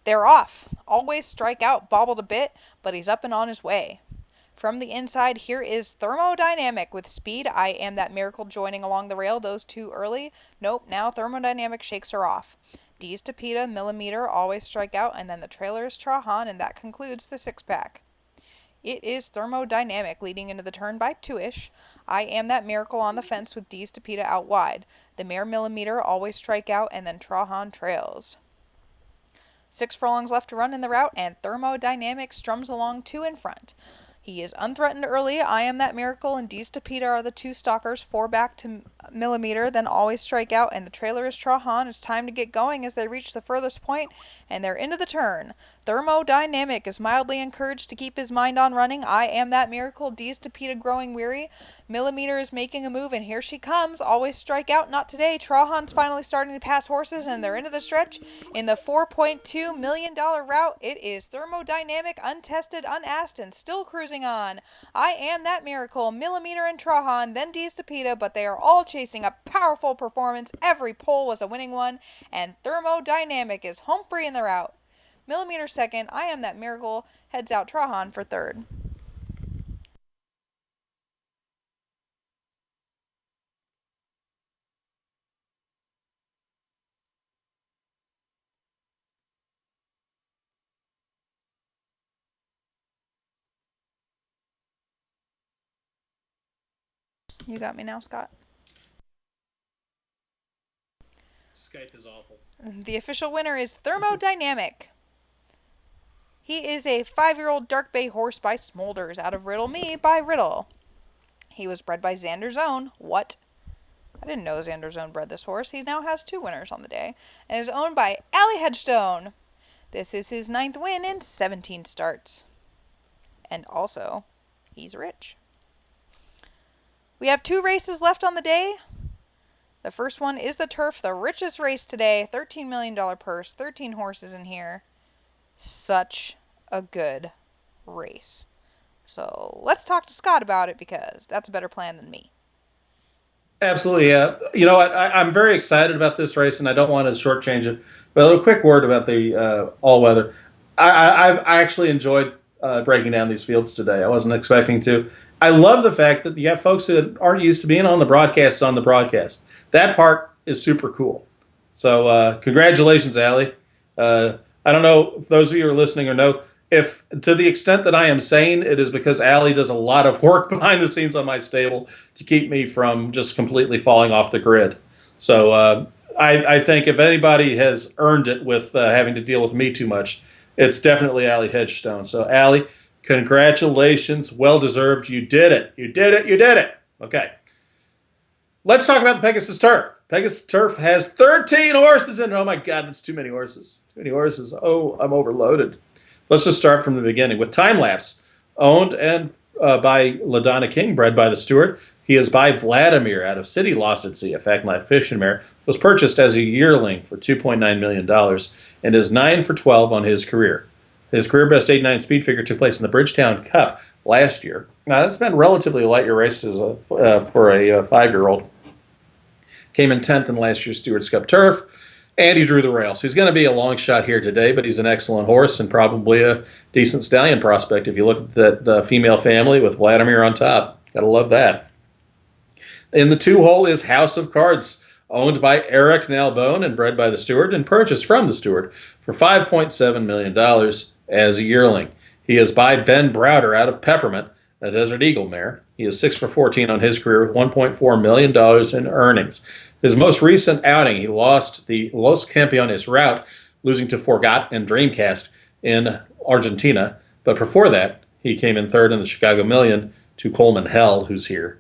They're off. Always strike out, bobbled a bit, but he's up and on his way. From the inside, here is Thermodynamic with Speed. I Am That Miracle joining along the rail. Those two early. Nope, now Thermodynamic shakes her off. D's to Peta, Millimeter, always strike out, and then the trailer is Trahan, and that concludes the 6-pack. It is Thermodynamic leading into the turn by 2-ish. I Am That Miracle on the fence with D's to Peta out wide. The mare Millimeter always strike out, and then Trahan trails. 6 furlongs left to run in the route, and Thermodynamic strums along 2 in front. He is unthreatened early. I Am That Miracle and D's to Peta are the 2 stalkers. 4 back to Millimeter, then always strike out, and the trailer is Trahan. It's time to get going as they reach the furthest point, and they're into the turn. Thermodynamic is mildly encouraged to keep his mind on running. I Am That Miracle, D's to Peta growing weary. Millimeter is making a move, and here she comes. Always strike out, not today. Trahan's finally starting to pass horses, and they're into the stretch. In the $4.2 million route, it is Thermodynamic, untested, unasked, and still cruising on. I Am That Miracle, Millimeter, and Trahan, then D's to Peta, but they are all chasing a powerful performance. Every pole was a winning one, and Thermodynamic is home free in the route. Millimeter second, I Am That Miracle heads out Trahan for third. You got me now, Scott? Skype is awful. The official winner is Thermodynamic. He is a 5-year-old dark bay horse by Smolders out of Riddle Me by Riddle. He was bred by Xander's Own. What? I didn't know Xander's Own bred this horse. He now has 2 winners on the day and is owned by Allie Hedgestone. This is his 9th win in 17 starts. And also, he's rich. We have 2 races left on the day. The first one is the Turf, the richest race today. $13 million purse, 13 horses in here. Such a good race. So let's talk to Scott about it because that's a better plan than me. Absolutely, yeah. You know what? I'm very excited about this race, and I don't want to shortchange it. But a quick word about the all-weather. I actually enjoyed breaking down these fields today. I wasn't expecting to. I love the fact that you have folks that aren't used to being on the broadcast on the broadcast. That part is super cool. So congratulations, Allie. I don't know if those of you who are listening or know, if to the extent that I am sane, it is because Allie does a lot of work behind the scenes on my stable to keep me from just completely falling off the grid. So I think if anybody has earned it with having to deal with me too much, it's definitely Allie Hedgestone. So Allie, congratulations. Well deserved. You did it. You did it. You did it. Okay. Let's talk about the Pegasus Turf. Pegasus Turf has 13 horses in it. Oh my God, that's too many horses. Too many horses. Oh, I'm overloaded. Let's just start from the beginning with Time Lapse, owned and by LaDonna King, bred by the steward. He is by Vladimir out of City Lost at Sea, a fact night fishing mare. Was purchased as a yearling for $2.9 million and is 9 for 12 on his career. His career best 8.9 speed figure took place in the Bridgetown Cup last year. Now, that's been relatively light year race as for a 5-year-old. Came in 10th in last year's Stewards Cup Turf, and he drew the rails. He's going to be a long shot here today, but he's an excellent horse and probably a decent stallion prospect if you look at that female family with Vladimir on top. Got to love that. In the 2-hole is House of Cards, owned by Eric Nalbone and bred by the steward and purchased from the steward for $5.7 million as a yearling. He is by Ben Browder out of Peppermint, a Desert Eagle mare. He is 6 for 14 on his career with $1.4 million in earnings. His most recent outing, he lost the Los Campeones route, losing to Forgot and Dreamcast in Argentina. But before that, he came in 3rd in the Chicago Million to Coleman Hell, who's here.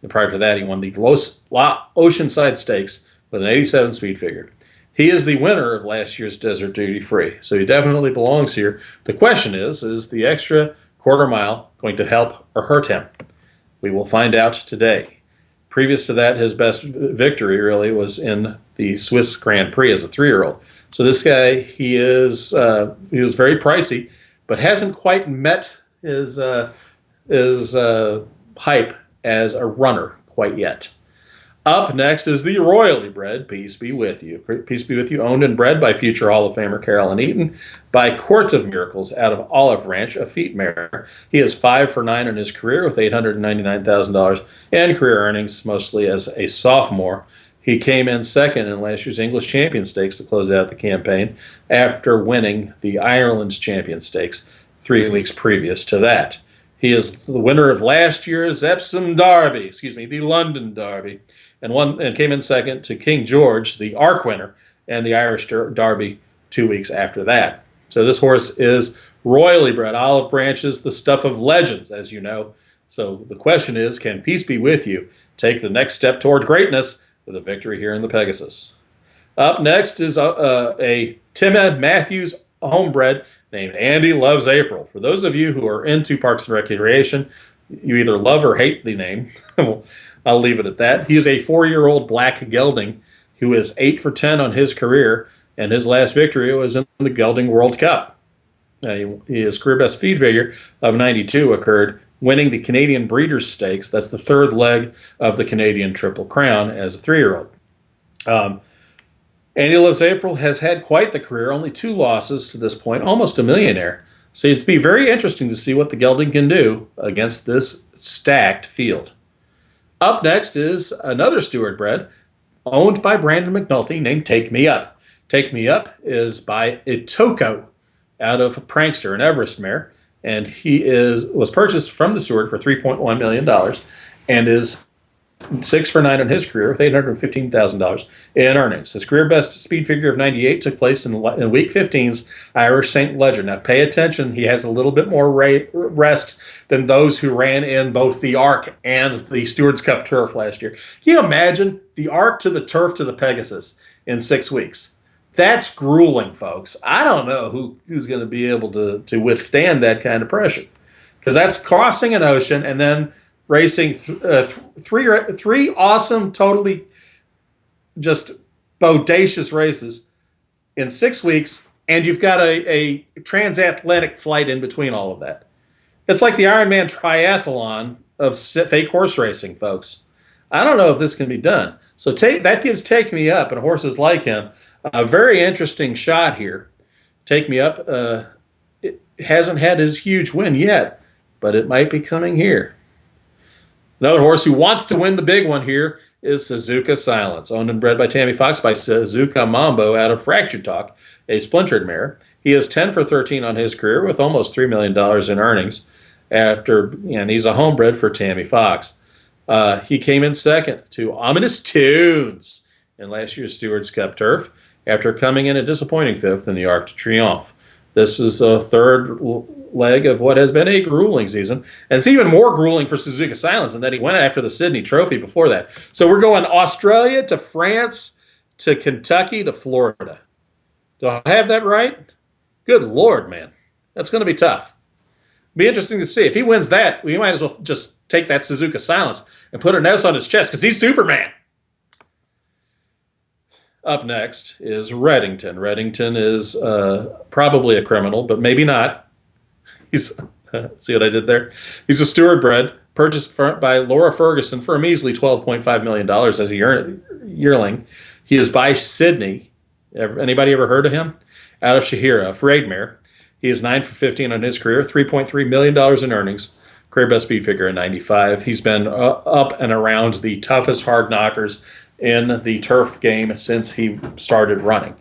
And prior to that, he won the Oceanside Stakes with an 87 speed figure. He is the winner of last year's Desert Duty Free, so he definitely belongs here. The question is the extra quarter mile going to help or hurt him? We will find out today. Previous to that, his best victory really was in the Swiss Grand Prix as a 3-year-old. So this guy, he was very pricey, but hasn't quite met his hype as a runner quite yet. Up next is the Royally Bred Peace Be With You. Peace Be With You, owned and bred by future Hall of Famer Carolyn Eaton, by Court of Miracles out of Olive Ranch, a feet mare. He is 5 for 9 in his career with $899,000 and career earnings, mostly as a sophomore. He came in second in last year's English Champion Stakes to close out the campaign after winning the Ireland's Champion Stakes 3 weeks previous to that. He is the winner of last year's Epsom Derby, the London Derby, and came in second to King George, the Arc winner, and the Irish Derby 2 weeks after that. So this horse is royally bred. Olive Branch is the stuff of legends, as you know. So the question is, can Peace Be With You take the next step toward greatness with a victory here in the Pegasus? Up next is a Tim Matthews homebred named Andy Loves April. For those of you who are into Parks and Recreation, you either love or hate the name. I'll leave it at that. He's a 4-year-old black gelding who is 8 for 10 on his career, and his last victory was in the Gelding World Cup. His career best speed figure of 92 occurred winning the Canadian Breeders' Stakes. That's the third leg of the Canadian Triple Crown as a 3-year-old. Andy Loves April has had quite the career, only 2 losses to this point, almost a millionaire. So it'd be very interesting to see what the gelding can do against this stacked field. Up next is another Stewart bred, owned by Brandon McNulty, named Take Me Up. Take Me Up is by Itoko out of Prankster, an Everest mare, and he was purchased from the Stewart for $3.1 million and is 6 for 9 in his career with $815,000 in earnings. His career best speed figure of 98 took place in Week 15's Irish St. Leger. Now pay attention, he has a little bit more rest than those who ran in both the Arc and the Stewards Cup Turf last year. Can you imagine the Arc to the Turf to the Pegasus in 6 weeks? That's grueling, folks. I don't know who's going to be able to withstand that kind of pressure, because that's crossing an ocean and then racing three awesome, totally just bodacious races in 6 weeks, and you've got a transatlantic flight in between all of that. It's like the Ironman triathlon of fake horse racing, folks. I don't know if this can be done. So that gives Take Me Up and horses like him a very interesting shot here. Take Me Up it hasn't had his huge win yet, but it might be coming here. Another horse who wants to win the big one here is Suzuka Silence, owned and bred by Tammy Fox by Suzuka Mambo out of Fractured Talk, a splintered mare. He is 10 for 13 on his career with almost $3 million in earnings, and he's a homebred for Tammy Fox. He came in second to Ominous Tunes in last year's Stewards Cup Turf after coming in a disappointing 5th in the Arc de Triomphe. This is the third leg of what has been a grueling season. And it's even more grueling for Suzuka Silence in that he went after the Sydney Trophy before that. So we're going Australia to France to Kentucky to Florida. Do I have that right? Good Lord, man. That's going to be tough. Be interesting to see. If he wins that, we might as well just take that Suzuka Silence and put an S on his chest because he's Superman. Up next is Reddington. Reddington is probably a criminal, but maybe not. He's see what I did there? He's a Stewart bred, purchased by Laura Ferguson for a measly $12.5 million as a yearling. He is by Sydney. Anybody ever heard of him? Out of Shahira, a Frade mare. He is 9 for 15 on his career, $3.3 million in earnings. Career best speed figure at 95. He's been up and around the toughest hard knockers in the turf game since he started running.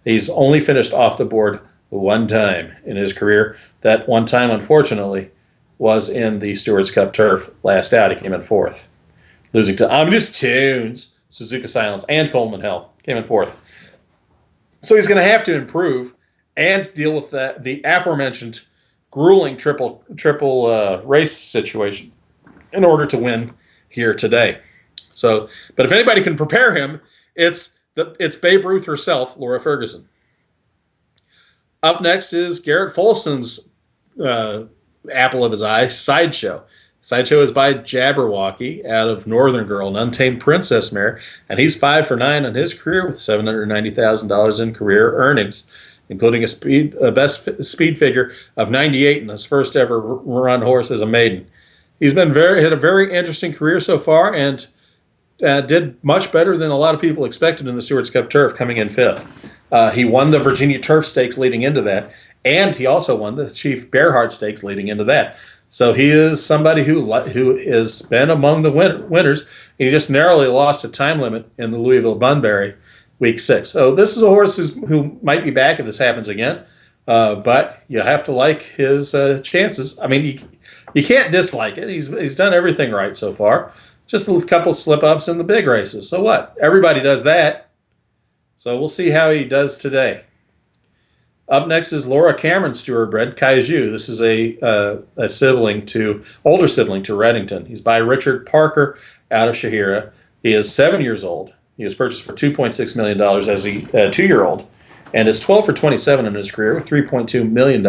He's only finished off the board one time in his career. That one time, unfortunately, was in the Stewards Cup Turf last out. He came in 4th, losing to Ominous Tunes, Suzuka Silence, and Coleman Hell. Came in 4th. So he's going to have to improve and deal with the aforementioned grueling triple race situation. in order to win here today. So, but if anybody can prepare him, it's Babe Ruth herself, Laura Ferguson. Up next is Garrett Folsom's apple of his eye, Sideshow. Sideshow is by Jabberwocky out of Northern Girl, an untamed princess mare, and he's 5 for 9 on his career with $790,000 in career earnings, including a best speed figure of 98 in his first ever run horse as a maiden. He's had a very interesting career so far, and did much better than a lot of people expected in the Stewards Cup Turf, coming in 5th. He won the Virginia Turf Stakes leading into that, and he also won the Chief Bearheart Stakes leading into that. So he is somebody who has been among the winners. He just narrowly lost a time limit in the Louisville Bunbury week 6. So this is a horse who might be back if this happens again, but you have to like his chances. I mean, you can't dislike it. He's done everything right so far. Just a couple slip-ups in the big races. So what? Everybody does that. So we'll see how he does today. Up next is Laura Cameron Stewart bred Kaiju. This is a older sibling to Reddington. He's by Richard Parker out of Shahira. He is 7 years old. He was purchased for $2.6 million as a 2-year-old, and is 12 for 27 in his career with $3.2 million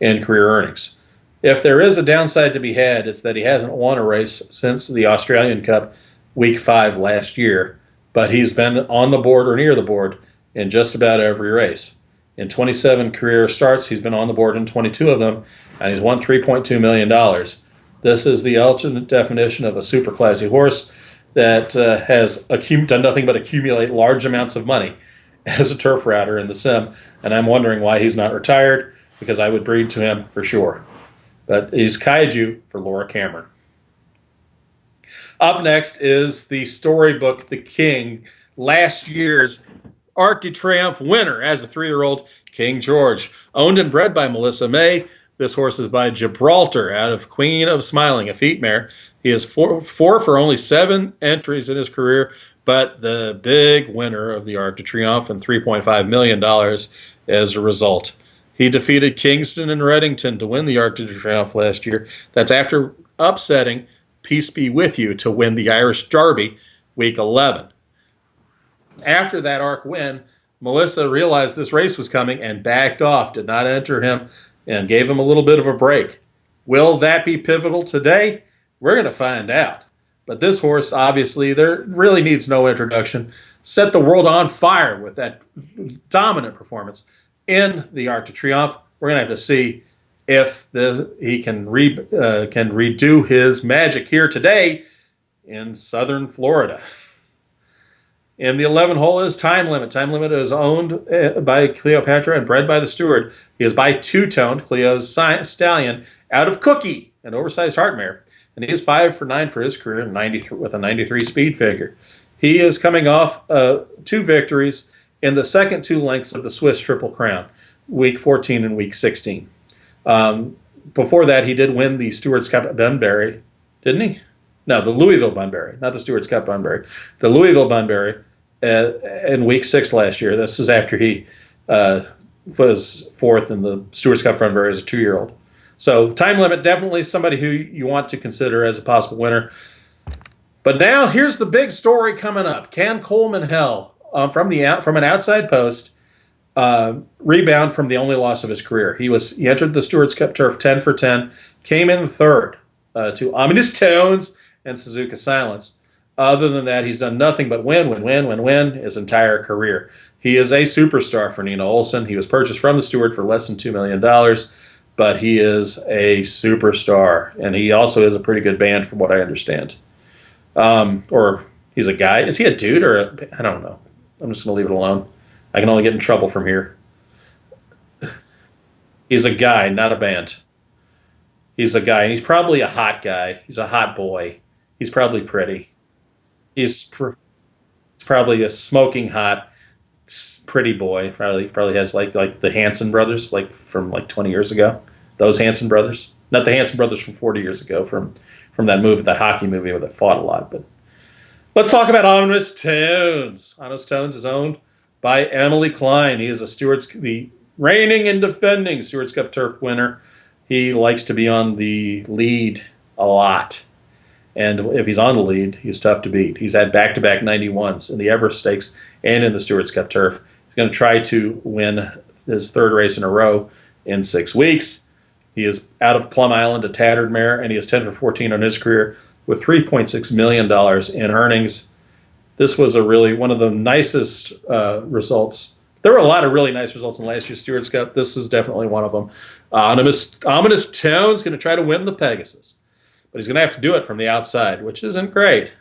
in career earnings. If there is a downside to be had, it's that he hasn't won a race since the Australian Cup week 5 last year, but he's been on the board or near the board in just about every race. In 27 career starts, he's been on the board in 22 of them, and he's won $3.2 million. This is the ultimate definition of a super classy horse that has done nothing but accumulate large amounts of money as a turf router in the sim, and I'm wondering why he's not retired, because I would breed to him for sure. But he's Kaiju for Laura Cameron. Up next is the storybook, The King, last year's Arc de Triomphe winner as a 3-year-old, King George. Owned and bred by Melissa May. This horse is by Gibraltar out of Queen of Smiling, a feet mare. He is 4 for only 7 entries in his career, but the big winner of the Arc de Triomphe and $3.5 million as a result. He defeated Kingston and Reddington to win the Arc de Triomphe last year. That's after upsetting Peace Be With You to win the Irish Derby week 11. After that Arc win, Melissa realized this race was coming and backed off, did not enter him, and gave him a little bit of a break. Will that be pivotal today? We're going to find out. But this horse, obviously, there really needs no introduction. Set the world on fire with that dominant performance in the Arc de Triomphe. We're going to have to see if he can redo his magic here today in southern Florida. And the 11 hole is Time Limit. Time Limit is owned by Cleopatra and bred by the steward. He is by Two-Toned, Cleo's stallion, out of Cookie, an oversized heart mare. And he is 5 for 9 for his career with a 93 speed figure. He is coming off 2 victories in the second 2 lengths of the Swiss Triple Crown, week 14 and week 16. Before that, he did win the Stewards Cup Bunbury, didn't he? No, the Louisville Bunbury, not the Stewards Cup Bunbury. The Louisville Bunbury in week 6 last year. This is after he was 4th in the Stewards Cup Bunbury as a 2-year-old. So Time Limit, definitely somebody who you want to consider as a possible winner. But now here's the big story coming up. Can Coleman Hell, from an outside post, rebound from the only loss of his career? He entered the Stewards Cup Turf 10 for 10, came in 3rd to Ominous Tones and Suzuka Silence. Other than that, he's done nothing but win his entire career. He is a superstar for Nina Olson. He was purchased from the Steward for less than $2 million, but he is a superstar, and he also is a pretty good band from what I understand. Or he's a guy. Is he a dude or I don't know. I'm just going to leave it alone. I can only get in trouble from here. He's a guy, not a band. He's a guy, and he's probably a hot guy. He's a hot boy. He's probably pretty. He's probably a smoking hot, pretty boy. Probably has like the Hanson brothers, like from like 20 years ago. Those Hanson brothers, not the Hanson brothers from 40 years ago, from that movie, that hockey movie where they fought a lot. But let's talk about Ominous Tones. Ominous Tones is owned by Emily Klein. He is the reigning and defending Stewards Cup Turf winner. He likes to be on the lead a lot. And if he's on the lead, he's tough to beat. He's had back-to-back 91s in the Everest Stakes and in the Stewards Cup Turf. He's going to try to win his third race in a row in 6 weeks. He is out of Plum Island, a tattered mare, and he is 10 for 14 on his career with $3.6 million in earnings. This was one of the nicest results. There were a lot of really nice results in last year's Stewards Cup. This is definitely one of them. Ominous Tone's going to try to win the Pegasus, but he's going to have to do it from the outside, which isn't great.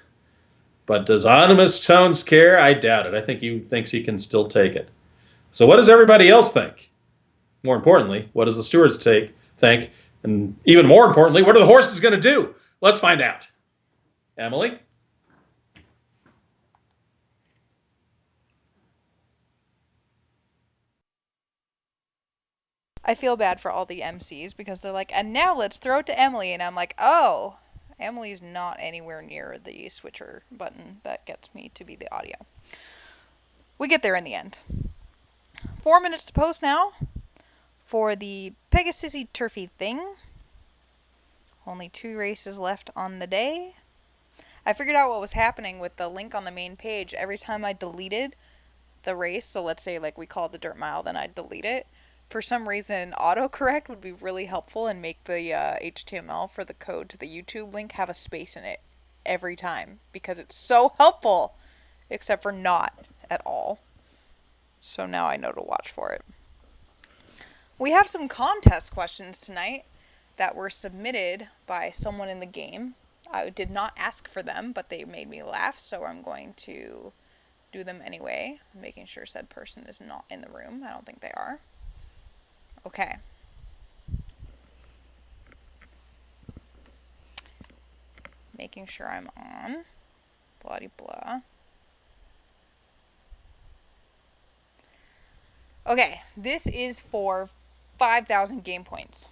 But does Ominous Tones care? I doubt it. I think he thinks he can still take it. So what does everybody else think? More importantly, what does the stewards think? And even more importantly, what are the horses going to do? Let's find out. Emily? I feel bad for all the MCs because they're like, and now let's throw it to Emily. And I'm like, oh, Emily's not anywhere near the switcher button that gets me to be the audio. We get there in the end. 4 minutes to post now for the Pegasusy Turfy thing. Only 2 races left on the day. I figured out what was happening with the link on the main page. Every time I deleted the race, so let's say like we call it the dirt mile, then I'd delete it. For some reason, autocorrect would be really helpful and make the HTML for the code to the YouTube link have a space in it every time because it's so helpful, except for not at all. So now I know to watch for it. We have some contest questions tonight that were submitted by someone in the game. I did not ask for them, but they made me laugh, so I'm going to do them anyway, making sure said person is not in the room. I don't think they are. Okay. Making sure I'm on. Blah de blah. Okay, this is for 5,000 game points.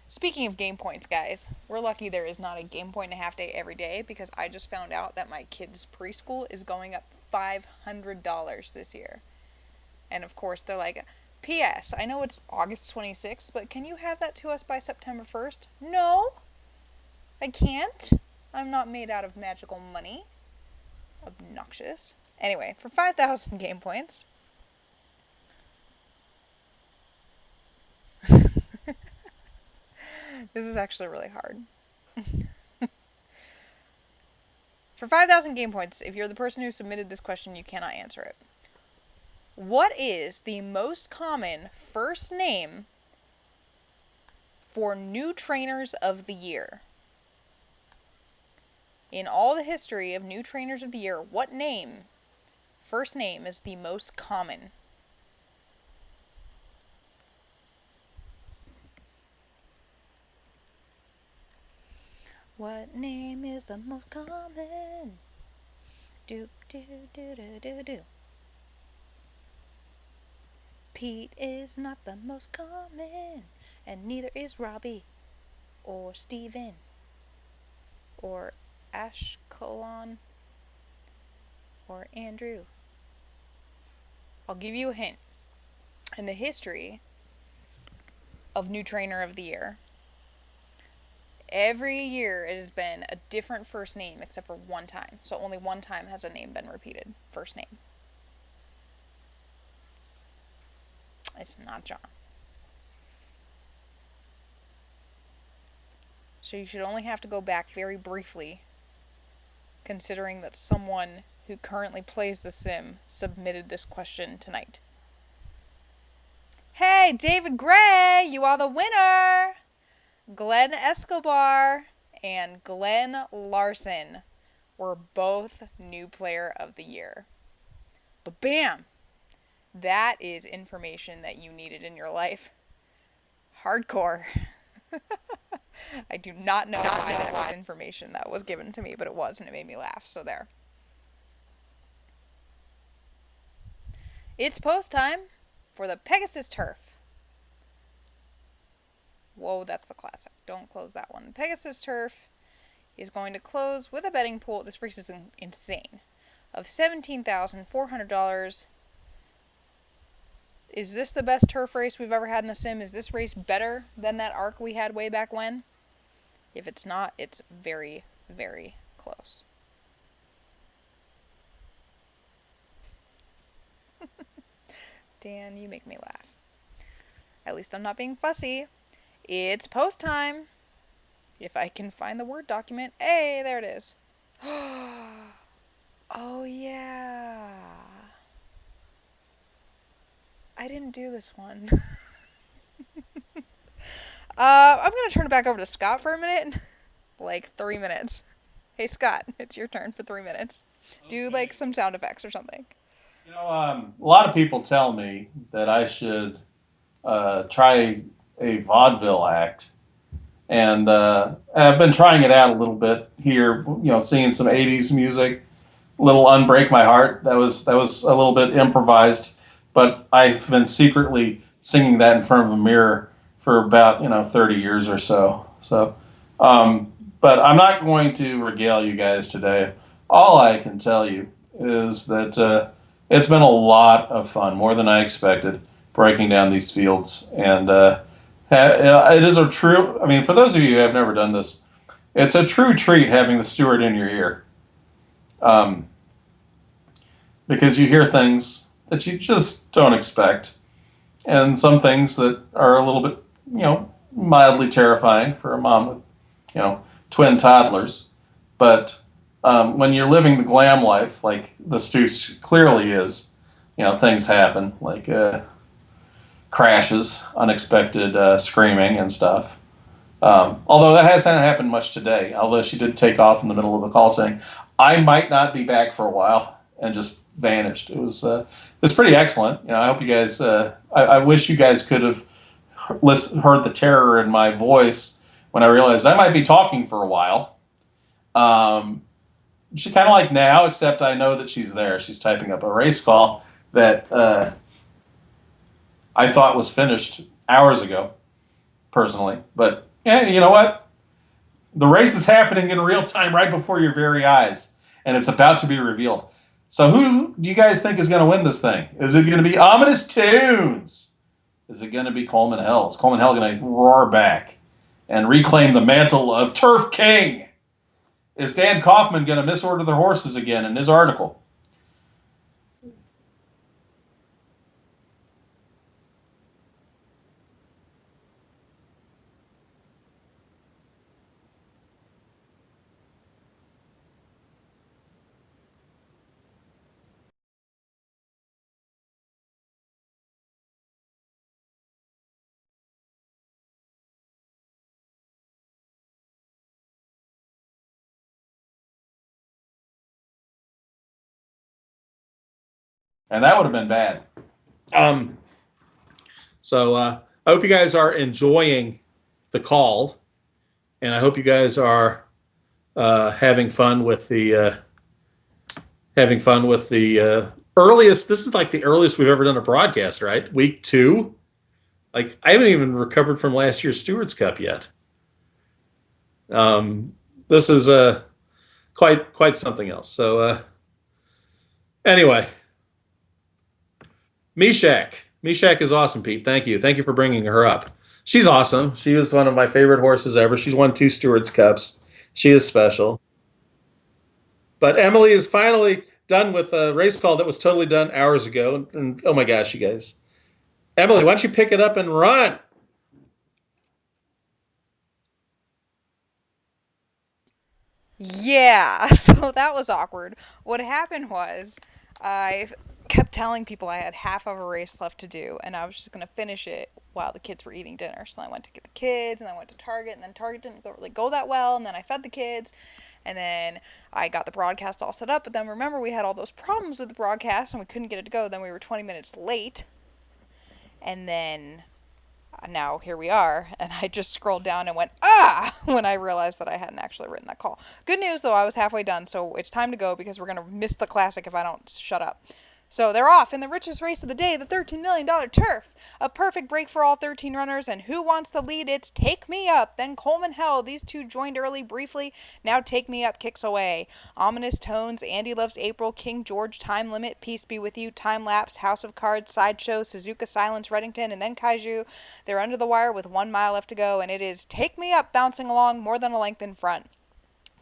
Speaking of game points, guys, we're lucky there is not a game point and a half day every day because I just found out that my kid's preschool is going up $500 this year. And of course, they're like, P.S. I know it's August 26th, but can you have that to us by September 1st? No, I can't. I'm not made out of magical money. Obnoxious. Anyway, for 5,000 game points. This is actually really hard. For 5,000 game points, if you're the person who submitted this question, you cannot answer it. What is the most common first name for new trainers of the year? In all the history of new trainers of the year, what first name is the most common? What name is the most common? Doop doo doo doo doo doo. Pete is not the most common, and neither is Robbie, or Steven, or Ashkelon, or Andrew. I'll give you a hint. In the history of New Trainer of the Year, every year it has been a different first name except for one time. So only one time has a name been repeated. First name. It's not John. So you should only have to go back very briefly, considering that someone who currently plays The Sim submitted this question tonight. Hey, David Gray, you are the winner! Glenn Escobar and Glenn Larson were both New Player of the Year. But bam! That is information that you needed in your life. Hardcore. I do not know why that was information that was given to me, but it was, and it made me laugh, so there. It's post time for the Pegasus Turf. Whoa, that's the classic. Don't close that one. The Pegasus Turf is going to close with a betting pool. This race is insane. Of $17,400. Is this the best turf race we've ever had in the sim? Is this race better than that arc we had way back when? If it's not, it's very very close. Dan, you make me laugh. At least I'm not being fussy. It's post time. If I can find the Word document. Hey, there it is. Oh, yeah. I didn't do this one. I'm going to turn it back over to Scott for a minute. Like 3 minutes. Hey, Scott, it's your turn for 3 minutes. Do like Okay. some sound effects or something. A lot of people tell me that I should try a vaudeville act, and I've been trying it out a little bit here. Singing some '80s music, little "Unbreak My Heart." That was a little bit improvised, but I've been secretly singing that in front of a mirror for about 30 years or so. Um, but I'm not going to regale you guys today. All I can tell you is that it's been a lot of fun, more than I expected, breaking down these fields. And it is a true. I mean, for those of you who have never done this, it's a true treat having the steward in your ear. Um, because you hear things that you just don't expect, and some things that are a little bit, mildly terrifying for a mom with, twin toddlers. But when you're living the glam life, like the Stooge clearly is, things happen, like crashes, unexpected screaming and stuff. Although that hasn't happened much today, although she did take off in the middle of a call saying, "I might not be back for a while," and just vanished. It was pretty excellent. I hope you guys. I wish you guys could have heard the terror in my voice when I realized I might be talking for a while. Um, she kind of like now, except I know that she's there. She's typing up a race call that I thought was finished hours ago, personally. But yeah, you know what? The race is happening in real time right before your very eyes, and it's about to be revealed. So, who do you guys think is going to win this thing? Is it going to be Ominous Tunes? Is it going to be Coleman Hell? Is Coleman Hell going to roar back and reclaim the mantle of Turf King? Is Dan Kaufman going to misorder their horses again in his article? And that would have been bad. Um, so I hope you guys are enjoying the call, and I hope you guys are having fun with the earliest. This is like the earliest we've ever done a broadcast, right? Week two. Like I haven't even recovered from last year's Stewards Cup yet. This is quite something else. So anyway, Mishak is awesome, Pete. Thank you for bringing her up. She's awesome. She was one of my favorite horses ever. She's won two Stewards Cups. She is special. But Emily is finally done with a race call that was totally done hours ago. And oh my gosh, you guys. Emily, why don't you pick it up and run? Yeah, so that was awkward. What happened was I kept telling people I had half of a race left to do, and I was just going to finish it while the kids were eating dinner. So I went to get the kids, and then I went to Target, and then Target didn't really go that well, and then I fed the kids, and then I got the broadcast all set up. But then remember, we had all those problems with the broadcast, and we couldn't get it to go. Then we were 20 minutes late, and then now here we are, and I just scrolled down and went when I realized that I hadn't actually written that call. Good news though, I was halfway done, so it's time to go because we're gonna miss the classic if I don't shut up. So they're off in the richest race of the day, the $13 million turf. A perfect break for all 13 runners, and who wants the lead? It's Take Me Up, then Coleman Hell. These two joined early briefly. Now Take Me Up kicks away. Ominous Tones, Andy Loves April, King George, Time Limit, Peace Be With You, Time Lapse, House of Cards, Sideshow, Suzuka Silence, Reddington, and then Kaiju. They're under the wire with 1 mile left to go, and it is Take Me Up bouncing along more than a length in front.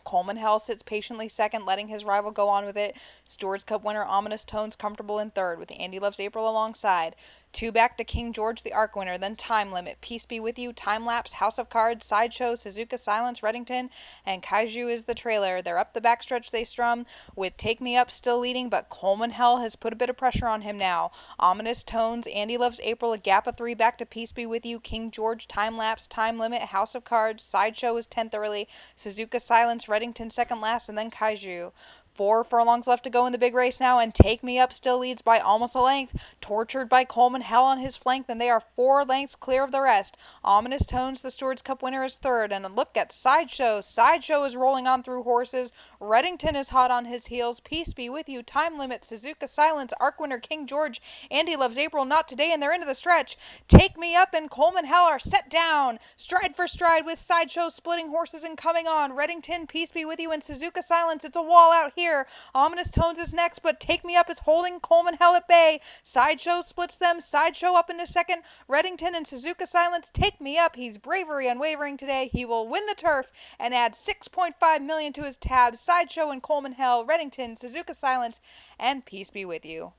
Coleman Hell sits patiently second, letting his rival go on with it. Stewards Cup winner Ominous Tones comfortable in third, with Andy Loves April alongside. Two back to King George the Arc winner, then Time Limit, Peace Be With You, Time Lapse, House of Cards, Sideshow, Suzuka Silence, Reddington, and Kaiju is the trailer. They're up the backstretch they strum, with Take Me Up still leading, but Coleman Hell has put a bit of pressure on him now. Ominous Tones, Andy Loves April, a gap of three back to Peace Be With You, King George, Time Lapse, Time Limit, House of Cards, Sideshow is 10th early, Suzuka Silence, Reddington second last, and then Kaiju. 4 furlongs left to go in the big race now, and Take Me Up still leads by almost a length. Tortured by Coleman Hell on his flank, then they are 4 lengths clear of the rest. Ominous Tones, the Stewards Cup winner, is third, and a look at Sideshow. Sideshow is rolling on through horses. Reddington is hot on his heels. Peace Be With You, Time Limit, Suzuka Silence, Arc winner King George, Andy Loves April, not today, and they're into the stretch. Take Me Up and Coleman Hell are set down, stride for stride, with Sideshow splitting horses and coming on. Reddington, Peace Be With You, and Suzuka Silence. It's a wall out here. Ominous Tones is next, but Take Me Up is holding Coleman Hell at bay. Sideshow splits them. Sideshow up into second. Reddington and Suzuka Silence. Take Me Up. He's bravery unwavering today. He will win the turf and add 6.5 million to his tab. Sideshow and Coleman Hell, Reddington, Suzuka Silence, and Peace Be With You.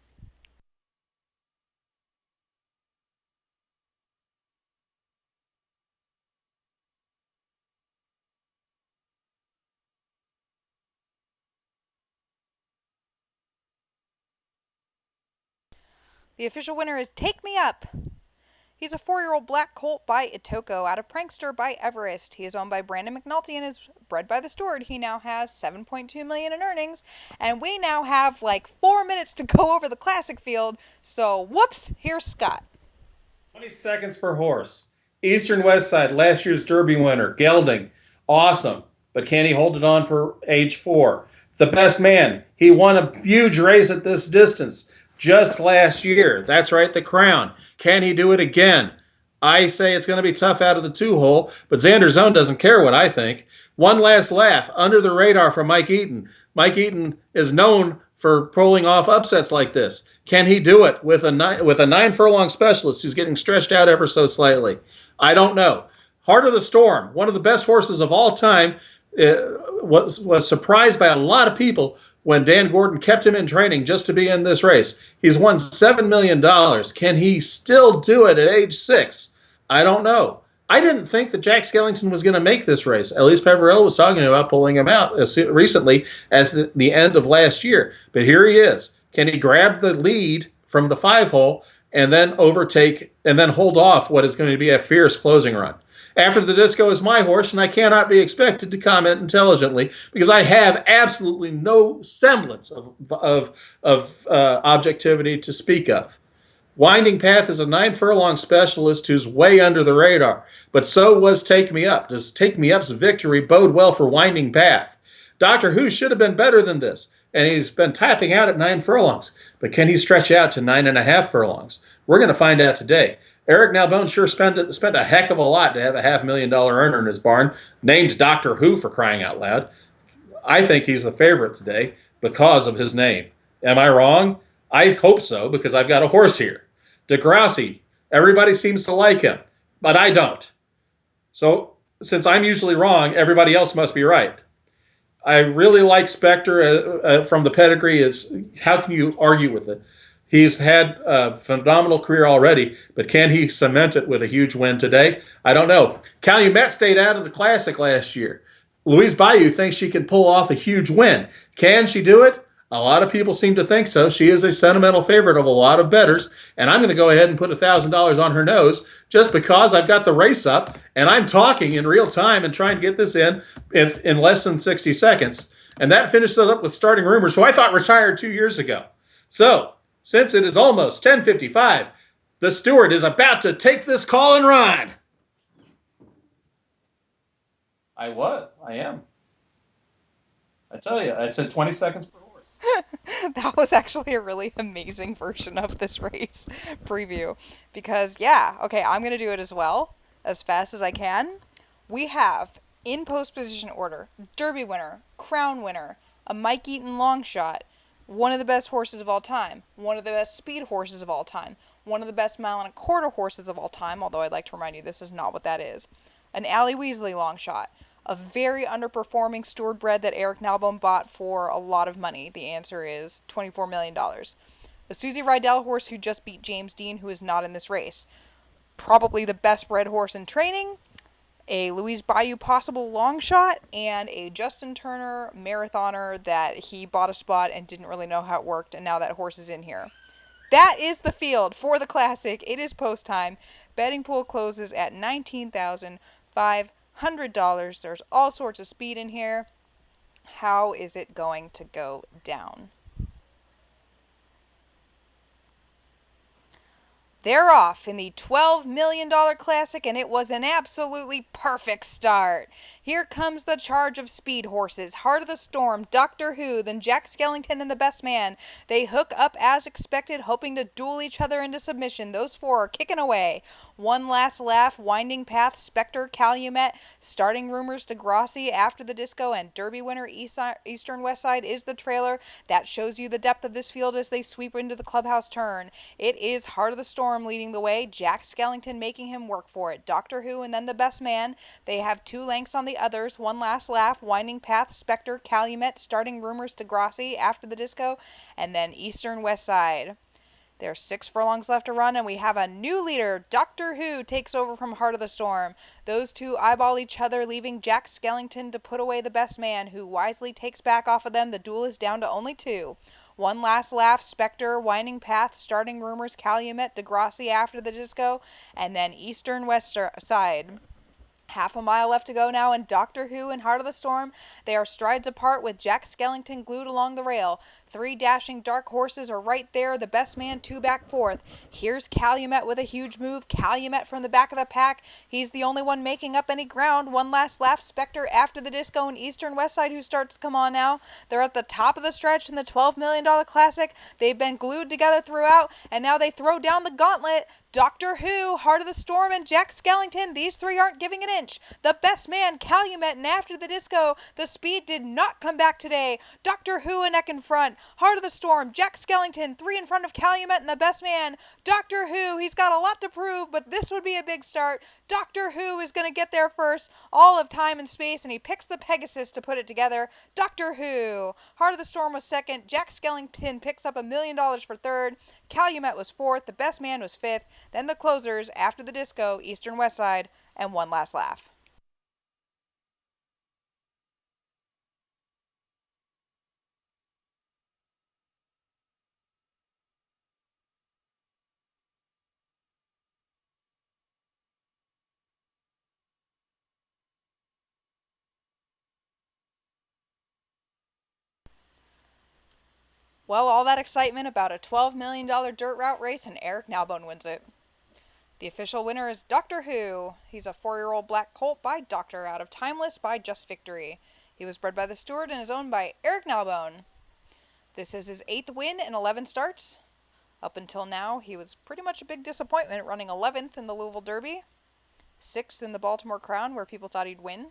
The official winner is Take Me Up. He's a 4-year-old black colt by Itoko, out of Prankster by Everest. He is owned by Brandon McNulty and is bred by the Steward. He now has 7.2 million in earnings, and we now have like 4 minutes to go over the classic field. So, whoops, here's Scott. 20 seconds per horse. Eastern West Side, last year's Derby winner. Gelding, awesome. But can he hold it on for age 4? The best man. He won a huge race at this distance just last year. That's right, the Crown. Can he do it again? I say it's going to be tough out of the 2-hole, but Xander Zone doesn't care what I think. One last laugh, under the radar from Mike Eaton. Mike Eaton is known for pulling off upsets like this. Can he do it with a 9 furlong specialist who's getting stretched out ever so slightly? I don't know. Heart of the Storm, one of the best horses of all time, was surprised by a lot of people when Dan Gordon kept him in training just to be in this race. He's won $7 million. Can he still do it at age 6? I don't know. I didn't think that Jack Skellington was going to make this race. Elise Peverell was talking about pulling him out as recently as the end of last year. But here he is. Can he grab the lead from the 5-hole and then overtake and then hold off what is going to be a fierce closing run? After the Disco is my horse, and I cannot be expected to comment intelligently because I have absolutely no semblance of objectivity to speak of. Winding Path is a 9 furlong specialist who's way under the radar, but so was Take Me Up. Does Take Me Up's victory bode well for Winding Path? Doctor Who should have been better than this, and he's been tapping out at 9 furlongs. But can he stretch out to 9.5 furlongs? We're going to find out today. Eric Nalbone sure spent a heck of a lot to have a $500,000 earner in his barn, named Doctor Who for crying out loud. I think he's the favorite today because of his name. Am I wrong? I hope so, because I've got a horse here. Degrassi, everybody seems to like him, but I don't. So since I'm usually wrong, everybody else must be right. I really like Spectre from the pedigree. How can you argue with it? He's had a phenomenal career already, but can he cement it with a huge win today? I don't know. Calumet stayed out of the Classic last year. Louise Bayou thinks she can pull off a huge win. Can she do it? A lot of people seem to think so. She is a sentimental favorite of a lot of bettors, and I'm going to go ahead and put $1,000 on her nose just because I've got the race up, and I'm talking in real time and trying to get this in less than 60 seconds. And that finishes it up with Starting Rumors, who I thought retired 2 years ago. So, since it is almost 10:55, the Steward is about to take this call and run. I am. I tell you, I said 20 seconds per horse. That was actually a really amazing version of this race preview. Because, yeah, okay, I'm going to do it as well, as fast as I can. We have, in post position order, Derby winner, Crown winner, a Mike Eaton long shot, one of the best horses of all time, one of the best speed horses of all time, one of the best 1.25 mile horses of all time, although I'd like to remind you this is not what that is, an Allie Weasley long shot, a very underperforming steward bred that Eric Nalbone bought for a lot of money? The answer is $24 million. A Susie Rydell horse who just beat James Dean, who is not in this race. Probably the best bred horse in training. A Louise Bayou possible long shot, and a Justin Turner marathoner that he bought a spot and didn't really know how it worked, and now that horse is in here. That is the field for the Classic. It is post time. Betting pool closes at $19,500. There's all sorts of speed in here. How is it going to go down? They're off in the $12 million Classic, and it was an absolutely perfect start. Here comes the charge of speed horses. Heart of the Storm, Doctor Who, then Jack Skellington and the Best Man. They hook up as expected, hoping to duel each other into submission. Those four are kicking away. One Last Laugh, Winding Path, Spectre, Calumet, Starting Rumors, Degrassi, After the Disco, and Derby winner Eastern West Side is the trailer. That shows you the depth of this field as they sweep into the clubhouse turn. It is Heart of the Storm leading the way, Jack Skellington making him work for it. Doctor Who and then the Best Man. They have 2 lengths on the others. One Last Laugh, Winding Path, Spectre, Calumet, Starting Rumors, Degrassi, After the Disco, and then Eastern West Side. There's 6 furlongs left to run, and we have a new leader. Doctor Who takes over from Heart of the Storm. Those two eyeball each other, leaving Jack Skellington to put away the Best Man, who wisely takes back off of them. The duel is down to only 2. One Last Laugh, Spectre, Winding Path, Starting Rumors, Calumet, Degrassi, After the Disco, and then Eastern West Side. Half a mile left to go now, and Doctor Who and Heart of the Storm, they are strides apart with Jack Skellington glued along the rail. 3 dashing dark horses are right there, the Best Man 2 back 4th. Here's Calumet with a huge move. Calumet from the back of the pack. He's the only one making up any ground. One Last Laugh, Spectre, After the Disco, and Eastern West Side who starts to come on now. They're at the top of the stretch in the $12 million Classic. They've been glued together throughout, and now they throw down the gauntlet. Doctor Who, Heart of the Storm, and Jack Skellington, these 3 aren't giving an inch. The Best Man, Calumet, and After the Disco, the speed did not come back today. Doctor Who a neck in front. Heart of the Storm, Jack Skellington, 3 in front of Calumet and the Best Man. Doctor Who, he's got a lot to prove, but this would be a big start. Doctor Who is going to get there first, all of time and space, and he picks the Pegasus to put it together. Doctor Who. Heart of the Storm was second. Jack Skellington picks up $1 million for third. Calumet was fourth. The Best Man was fifth. Then the closers, After the Disco, Eastern West Side, and One Last Laugh. Well, all that excitement about a $12 million dirt route race, and Eric Nalbone wins it. The official winner is Doctor Who. He's a 4-year-old black colt by Doctor out of Timeless by Just Victory. He was bred by the steward and is owned by Eric Nalbone. This is his 8th win in 11 starts. Up until now, he was pretty much a big disappointment, running 11th in the Louisville Derby, 6th in the Baltimore Crown, where people thought he'd win.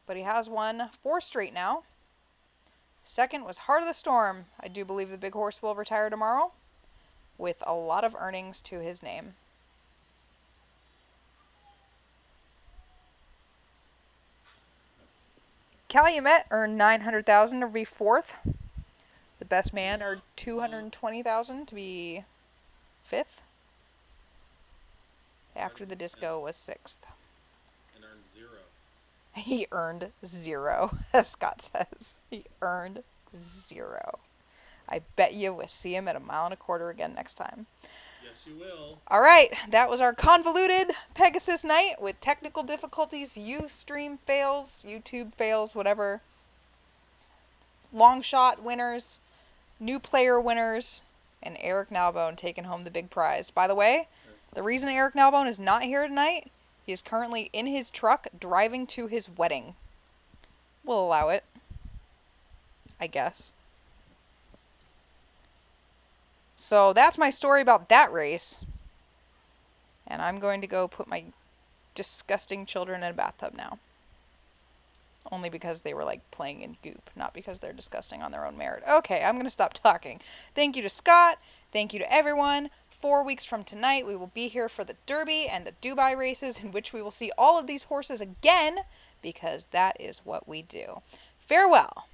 But he has won 4 straight now. Second was Heart of the Storm. I do believe the big horse will retire tomorrow, with a lot of earnings to his name. Calumet earned $900,000 to be 4th. The Best Man earned $220,000 to be 5th. After the Disco was 6th. And earned 0. He earned 0, as Scott says. He earned 0. I bet you we'll see him at $1.25 again next time. Yes, you will. All right, that was our convoluted Pegasus night with technical difficulties, Ustream fails, YouTube fails, whatever. Long shot winners, new player winners, and Eric Nalbone taking home the big prize. By the way, the reason Eric Nalbone is not here tonight, he is currently in his truck driving to his wedding. We'll allow it, I guess. So that's my story about that race. And I'm going to go put my disgusting children in a bathtub now. Only because they were like playing in goop, not because they're disgusting on their own merit. Okay, I'm going to stop talking. Thank you to Scott. Thank you to everyone 4 weeks from tonight, we will be here for the Derby and the Dubai races, in which we will see all of these horses again, because that is what we do. Farewell.